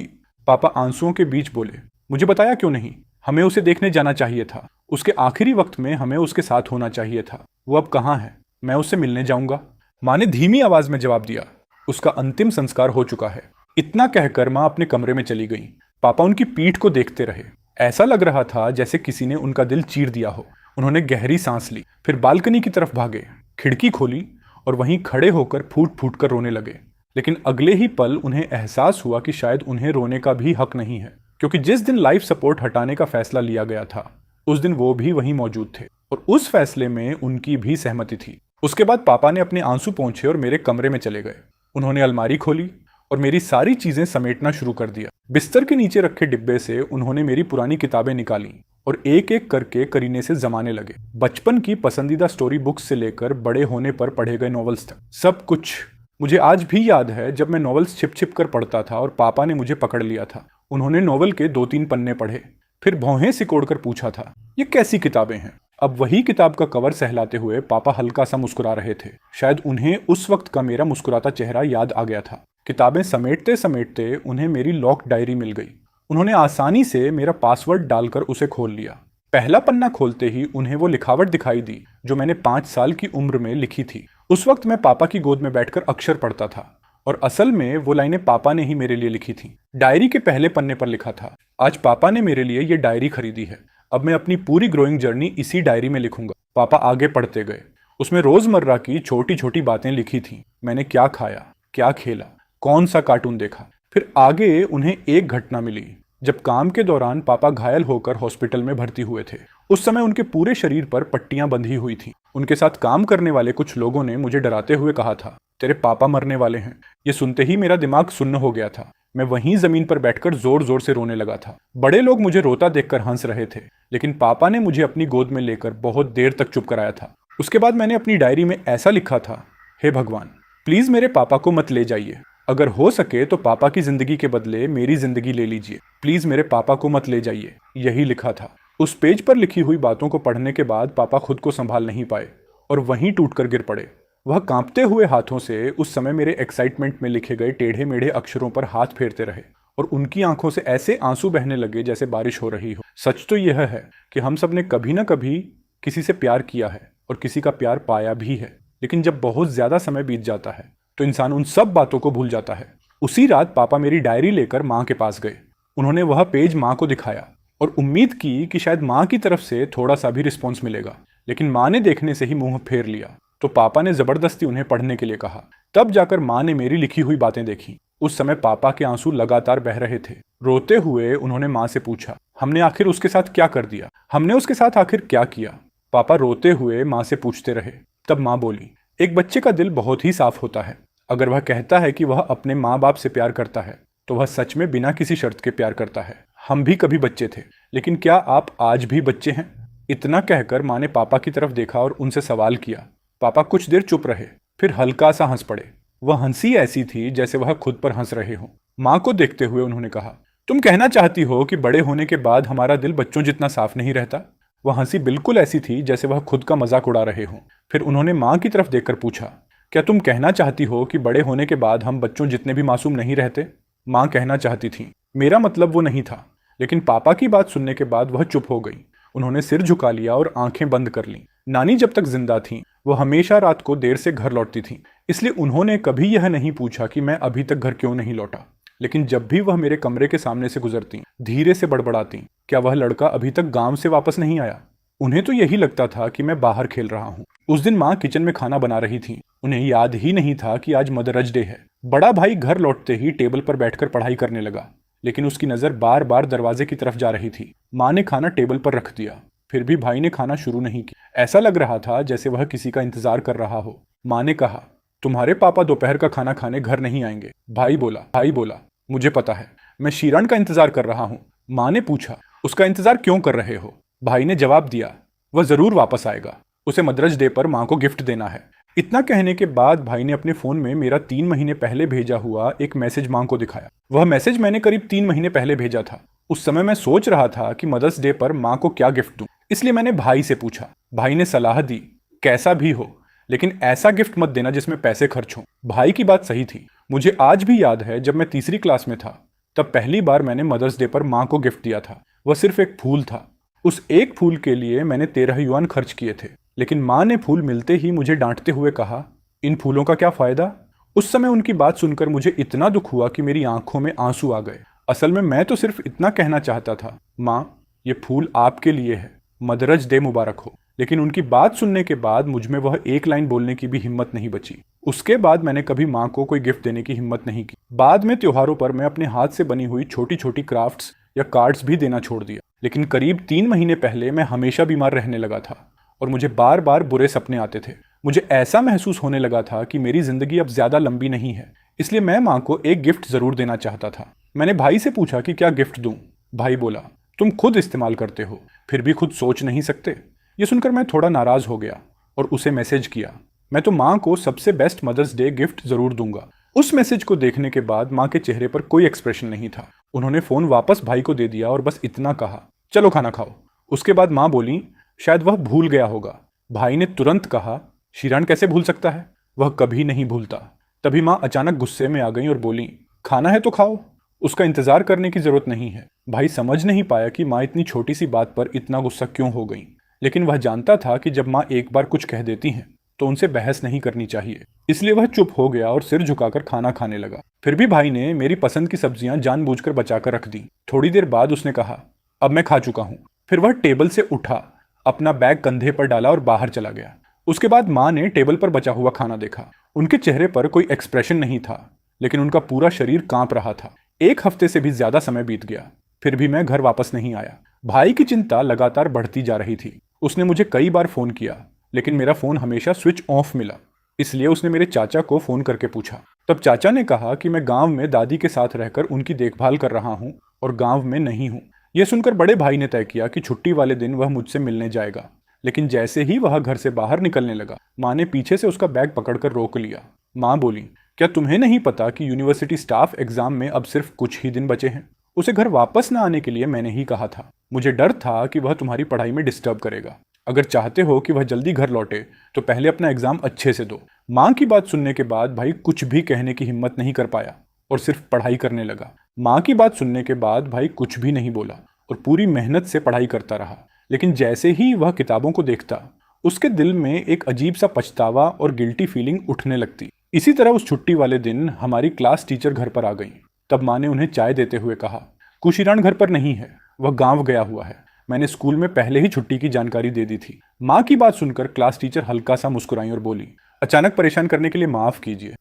पापा आंसुओं के बीच बोले, मुझे बताया क्यों नहीं? हमें उसे देखने जाना चाहिए था। उसके आखिरी वक्त में हमें उसके साथ होना चाहिए था। वो अब कहाँ है? मैं उससे मिलने जाऊंगा। माँ ने धीमी आवाज में जवाब दिया, उसका अंतिम संस्कार हो चुका है। इतना कहकर माँ अपने कमरे में चली गई। पापा उनकी पीठ को देखते रहे। ऐसा लग रहा था जैसे किसी ने उनका दिल चीर दिया हो। उन्होंने गहरी सांस ली, फिर बालकनी की तरफ भागे, खिड़की खोली और वहीं खड़े होकर फूट फूट कर रोने लगे। लेकिन अगले ही पल उन्हें एहसास हुआ कि शायद उन्हें रोने का भी हक नहीं है, क्योंकि जिस दिन लाइफ सपोर्ट हटाने का फैसला लिया गया था उस दिन वो भी वहीं मौजूद थे और उस फैसले में उनकी भी सहमति थी। उसके बाद पापा ने अपने आंसू पोंछे और मेरे कमरे में चले गए। उन्होंने अलमारी खोली और मेरी सारी चीजें समेटना शुरू कर दिया। बिस्तर के नीचे रखे डिब्बे से उन्होंने मेरी पुरानी किताबें निकाली और एक एक करके करीने से जमाने लगे। बचपन की पसंदीदा स्टोरी बुक्स से लेकर बड़े होने पर पढ़े गए नॉवेल्स तक सब कुछ। मुझे आज भी याद है जब मैं नॉवेल्स छिप छिप कर पढ़ता था और पापा ने मुझे पकड़ लिया था। उन्होंने नॉवेल के 2-3 पन्ने पढ़े, फिर भौहें सिकोड़ कर पूछा था, ये कैसी किताबें हैं। अब वही किताब का कवर सहलाते हुए पापा हल्का सा मुस्कुरा रहे थे। शायद उन्हें उस वक्त का मेरा मुस्कुराता चेहरा याद आ गया था। किताबें समेटते समेटते उन्हें मेरी लॉक डायरी मिल गई। उन्होंने आसानी से मेरा पासवर्ड डालकर उसे खोल लिया। पहला पन्ना खोलते ही उन्हें वो लिखावट दिखाई दी जो मैंने 5 साल की उम्र में लिखी थी। उस वक्त मैं पापा की गोद में बैठकर अक्षर पढ़ता था और असल में वो लाइनें पापा ने ही मेरे लिए लिखी थी। डायरी के पहले पन्ने पर लिखा था, आज पापा ने मेरे लिए ये डायरी खरीदी है, अब मैं अपनी पूरी ग्रोइंग जर्नी इसी डायरी में लिखूंगा। पापा आगे पढ़ते गए। उसमें रोजमर्रा की छोटी छोटी बातें लिखी थी। मैंने क्या खाया, क्या खेला, कौन सा कार्टून देखा। फिर आगे उन्हें एक घटना मिली जब काम के दौरान पापा घायल होकर हॉस्पिटल में भर्ती हुए थे। उस समय उनके पूरे शरीर पर पट्टियां बंधी हुई थी। उनके साथ काम करने वाले कुछ लोगों ने मुझे डराते हुए कहा था, तेरे पापा मरने वाले हैं। ये सुनते ही मेरा दिमाग सुन्न हो गया था। मैं वहीं जमीन पर बैठकर जोर जोर से रोने लगा था। बड़े लोग मुझे रोता देखकर हंस रहे थे, लेकिन पापा ने मुझे अपनी गोद में लेकर बहुत देर तक चुप कराया था। उसके बाद मैंने अपनी डायरी में ऐसा लिखा था, हे भगवान, प्लीज मेरे पापा को मत ले जाइए। अगर हो सके तो पापा की जिंदगी के बदले मेरी जिंदगी ले लीजिए। प्लीज मेरे पापा को मत ले जाइए। यही लिखा था। उस पेज पर लिखी हुई बातों को पढ़ने के बाद पापा खुद को संभाल नहीं पाए और वहीं टूटकर गिर पड़े। वह कांपते हुए हाथों से उस समय मेरे एक्साइटमेंट में लिखे गए टेढ़े मेढ़े अक्षरों पर हाथ फेरते रहे और उनकी आंखों से ऐसे आंसू बहने लगे जैसे बारिश हो रही हो। सच तो यह है कि हम सब ने कभी ना कभी किसी से प्यार किया है और किसी का प्यार पाया भी है, लेकिन जब बहुत ज्यादा समय बीत जाता है तो इंसान उन सब बातों को भूल जाता है। उसी रात पापा मेरी डायरी लेकर माँ के पास गए। उन्होंने वह पेज माँ को दिखाया और उम्मीद की कि शायद माँ की तरफ से थोड़ा सा भी रिस्पॉन्स मिलेगा, लेकिन माँ ने देखने से ही मुंह फेर लिया। तो पापा ने जबरदस्ती उन्हें पढ़ने के लिए कहा। तब जाकर माँ ने मेरी लिखी हुई बातें देखी। उस समय पापा के आंसू लगातार बह रहे थे। रोते हुए उन्होंने माँ से पूछा, हमने आखिर उसके साथ क्या कर दिया, हमने उसके साथ आखिर क्या किया। पापा रोते हुए माँ से पूछते रहे। तब माँ बोली, एक बच्चे का दिल बहुत ही साफ होता है। अगर वह कहता है कि वह अपने माँ बाप से प्यार करता है तो वह सच में बिना किसी शर्त के प्यार करता है। हम भी कभी बच्चे थे, लेकिन क्या आप आज भी बच्चे हैं? इतना कहकर माँ ने पापा की तरफ देखा और उनसे सवाल किया। पापा कुछ देर चुप रहे, फिर हल्का सा हंस पड़े। वह हंसी ऐसी थी जैसे वह खुद पर हंस रहे हों। माँ को देखते हुए उन्होंने कहा, तुम कहना चाहती हो कि बड़े होने के बाद हमारा दिल बच्चों जितना साफ नहीं रहता? वह हंसी बिल्कुल ऐसी थी जैसे वह खुद का मजाक उड़ा रहे हों। फिर उन्होंने माँ की तरफ देखकर पूछा, क्या तुम कहना चाहती हो कि बड़े होने के बाद हम बच्चों जितने भी मासूम नहीं रहते? माँ कहना चाहती थी। मेरा मतलब वो नहीं था, लेकिन पापा की बात सुनने के बाद वह चुप हो गई। उन्होंने सिर झुका लिया और आंखें बंद कर लीं। नानी जब तक जिंदा थीं, वो हमेशा रात को देर से घर लौटती थीं, इसलिए उन्होंने कभी यह नहीं पूछा कि मैं अभी तक घर क्यों नहीं लौटा। लेकिन जब भी वह मेरे कमरे के सामने से गुजरती, धीरे से बड़बड़ाती, क्या वह लड़का अभी तक गांव से वापस नहीं आया? उन्हें तो यही लगता था कि मैं बाहर खेल रहा हूँ। उस दिन माँ किचन में खाना बना रही थी। उन्हें याद ही नहीं था कि आज मदरज डे है। बड़ा भाई घर लौटते ही टेबल पर बैठकर पढ़ाई करने लगा, लेकिन उसकी नजर बार बार दरवाजे की तरफ जा रही थी। माँ ने खाना टेबल पर रख दिया, फिर भी भाई ने खाना शुरू नहीं किया। ऐसा लग रहा था जैसे वह किसी का इंतजार कर रहा हो। माँ ने कहा, तुम्हारे पापा दोपहर का खाना खाने घर नहीं आएंगे। भाई बोला, मुझे पता है, मैं शीरण का इंतजार कर रहा हूँ। माँ ने पूछा, उसका इंतजार क्यों कर रहे हो? भाई ने जवाब दिया, वह जरूर वापस आएगा, उसे मदरज डे पर माँ को गिफ्ट देना है। इतना कहने के बाद भाई ने अपने फोन में मेरा 3 महीने पहले भेजा हुआ एक मैसेज माँ को दिखाया। वह मैसेज मैंने करीब 3 महीने पहले भेजा था। उस समय मैं सोच रहा था कि मदर्स डे पर माँ को क्या गिफ्ट दूं, इसलिए मैंने भाई से पूछा। भाई ने सलाह दी, कैसा भी हो, लेकिन ऐसा गिफ्ट मत देना जिसमें पैसे खर्च हों। भाई की बात सही थी। मुझे आज भी याद है जब मैं तीसरी क्लास में था, तब पहली बार मैंने मदर्स डे पर माँ को गिफ्ट दिया था। वह सिर्फ एक फूल था। उस एक फूल के लिए मैंने 13 युआन खर्च किए थे, लेकिन माँ ने फूल मिलते ही मुझे डांटते हुए कहा, इन फूलों का क्या फायदा? उस समय उनकी बात सुनकर मुझे इतना दुख हुआ कि मेरी आंखों में आंसू आ गए। असल में मैं तो सिर्फ इतना कहना चाहता था, माँ ये फूल आपके लिए है, मदरज डे मुबारक हो। लेकिन उनकी बात सुनने के बाद मुझ में वह एक लाइन बोलने की भी हिम्मत नहीं बची। उसके बाद मैंने कभी माँ को कोई गिफ्ट देने की हिम्मत नहीं की। बाद में त्योहारों पर मैं अपने हाथ से बनी हुई छोटी छोटी क्राफ्ट्स या कार्ड्स भी देना छोड़ दिया। लेकिन करीब 3 महीने पहले मैं हमेशा बीमार रहने लगा था और मुझे बार बार बुरे सपने आते थे। मुझे ऐसा महसूस होने लगा था कि मेरी जिंदगी अब ज्यादा लंबी नहीं है, इसलिए मैं माँ को एक गिफ्ट ज़रूर देना चाहता था। मैंने भाई से पूछा कि क्या गिफ्ट दूँ। भाई बोला, तुम खुद इस्तेमाल करते हो, फिर भी खुद सोच नहीं सकते। ये सुनकर मैं थोड़ा नाराज़ हो गया और उसे मैसेज किया, मैं तो माँ को सबसे बेस्ट मदर्स डे गिफ्ट ज़रूर दूंगा। उस मैसेज को देखने के बाद माँ के चेहरे पर कोई एक्सप्रेशन नहीं था। उन्होंने फ़ोन वापस भाई को दे दिया और बस इतना कहा, चलो खाना खाओ। उसके बाद माँ बोली, शायद वह भूल गया होगा। भाई ने तुरंत कहा, शिरान कैसे भूल सकता है, वह कभी नहीं भूलता। तभी माँ अचानक गुस्से में आ गई और बोली, खाना है तो खाओ, उसका इंतजार करने की जरूरत नहीं है। भाई समझ नहीं पाया कि माँ इतनी छोटी सी बात पर इतना गुस्सा क्यों हो गई, लेकिन वह जानता था कि जब माँ एक बार कुछ कह देती हैं तो उनसे बहस नहीं करनी चाहिए। इसलिए वह चुप हो गया और सिर झुकाकर खाना खाने लगा। फिर भी भाई ने मेरी पसंद की सब्जियां जानबूझकर बचाकर रख दी। थोड़ी देर बाद उसने कहा, अब मैं खा चुका हूँ। फिर वह टेबल से उठा, अपना बैग कंधे पर डाला और बाहर चला गया। उसके बाद माँ ने टेबल पर बचा हुआ खाना देखा। उनके चेहरे पर कोई एक्सप्रेशन नहीं था, लेकिन उनका पूरा शरीर कांप रहा था। एक हफ्ते से भी ज्यादा समय बीत गया, फिर भी मैं घर वापस नहीं आया। भाई की चिंता लगातार बढ़ती जा रही थी। उसने मुझे कई बार फोन किया, लेकिन मेरा फोन हमेशा स्विच ऑफ मिला। इसलिए उसने मेरे चाचा को फोन करके पूछा। तब चाचा ने कहा कि मैं गांव में दादी के साथ रहकर उनकी देखभाल कर रहा हूं और गांव में नहीं हूं। यह सुनकर बड़े भाई ने तय किया कि छुट्टी वाले दिन वह मुझसे मिलने जाएगा। लेकिन जैसे ही वह घर से बाहर निकलने लगा, माँ ने पीछे से उसका बैग पकड़कर रोक लिया। माँ बोली, क्या तुम्हें नहीं पता कि यूनिवर्सिटी स्टाफ एग्जाम में अब सिर्फ कुछ ही दिन बचे हैं? उसे घर वापस न आने के लिए मैंने ही कहा था। मुझे डर था कि वह तुम्हारी पढ़ाई में डिस्टर्ब करेगा। अगर चाहते हो कि वह जल्दी घर लौटे तो पहले अपना एग्जाम अच्छे से दो। माँ की बात सुनने के बाद भाई कुछ भी कहने की हिम्मत नहीं कर पाया और सिर्फ पढ़ाई करने लगा। माँ की बात सुनने के बाद भाई कुछ भी नहीं बोला और पूरी मेहनत से पढ़ाई करता रहा। लेकिन जैसे ही वह किताबों को देखता, उसके दिल में एक अजीब सा पछतावा और गिल्टी फीलिंग उठने लगती। इसी तरह उस छुट्टी वाले दिन हमारी क्लास टीचर घर पर आ गई। तब माँ ने उन्हें चाय देते हुए कहा, कुशिरान घर पर नहीं है, वह गांव गया हुआ है। मैंने स्कूल में पहले ही छुट्टी की जानकारी दे दी थी। माँ की बात सुनकर क्लास टीचर हल्का सा मुस्कुराई और बोली, अचानक परेशान करने के लिए माफ कीजिए,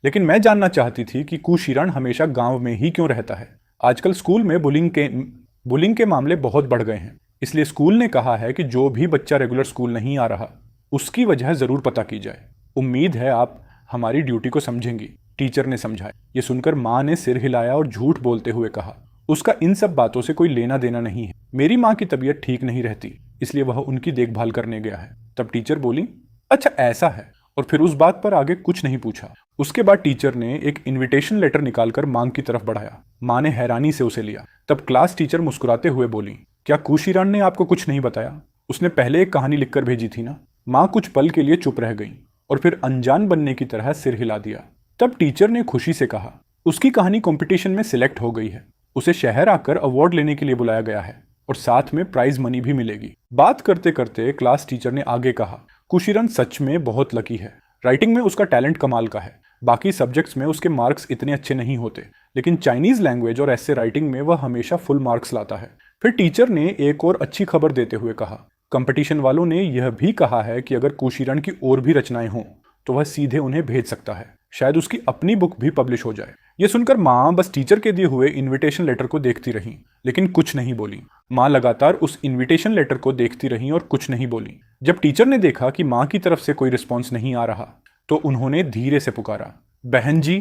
लेकिन मैं जानना चाहती थी कि कुशिरान हमेशा गांव में ही क्यों रहता है। आजकल स्कूल में बुलिंग के मामले बहुत बढ़ गए हैं, इसलिए स्कूल ने कहा है कि जो भी बच्चा रेगुलर स्कूल नहीं आ रहा उसकी वजह जरूर पता की जाए। उम्मीद है आप हमारी ड्यूटी को समझेंगी, टीचर ने समझाया। ये सुनकर माँ ने सिर हिलाया और झूठ बोलते हुए कहा, उसका इन सब बातों से कोई लेना देना नहीं है। मेरी माँ की तबीयत ठीक नहीं रहती, इसलिए वह उनकी देखभाल करने गया है। तब टीचर बोली, अच्छा ऐसा है, और फिर उस बात पर आगे कुछ नहीं पूछा। उसके बाद टीचर ने एक इनविटेशन लेटर निकालकर माँ की तरफ बढ़ाया। माँ ने हैरानी से उसे लिया। तब क्लास टीचर मुस्कुराते हुए बोली, क्या कुशिरान ने आपको कुछ नहीं बताया? उसने पहले एक कहानी लिखकर भेजी थी ना। माँ कुछ पल के लिए चुप रह गई और फिर अनजान बनने की तरह सिर हिला दिया। तब टीचर ने खुशी से कहा, उसकी कहानी कंपटीशन में सिलेक्ट हो गई है, उसे शहर आकर अवार्ड लेने के लिए बुलाया गया है और साथ में प्राइज मनी भी मिलेगी। बात करते करते क्लास टीचर ने आगे कहा, कुशिरान सच में बहुत लकी है। राइटिंग में उसका टैलेंट कमाल का है। बाकी सब्जेक्ट्स में उसके मार्क्स इतने अच्छे नहीं होते, लेकिन चाइनीज लैंग्वेज और ऐसे राइटिंग में वह हमेशा फुल मार्क्स लाता है। फिर टीचर ने एक और अच्छी खबर देते हुए कहा, कंपटीशन वालों ने यह भी कहा है कि अगर कुशिरान की और भी रचनाएं हों तो वह सीधे उन्हें भेज सकता है। शायद उसकी अपनी बुक भी पब्लिश हो जाए। यह सुनकर माँ बस टीचर के दिए हुए इनविटेशन लेटर को देखती रही, लेकिन कुछ नहीं बोली। माँ लगातार उस इनविटेशन लेटर को देखती रही और कुछ नहीं बोली। जब टीचर ने देखा कि माँ की तरफ से कोई रिस्पॉन्स नहीं आ रहा तो उन्होंने धीरे से पुकारा, बहन जी।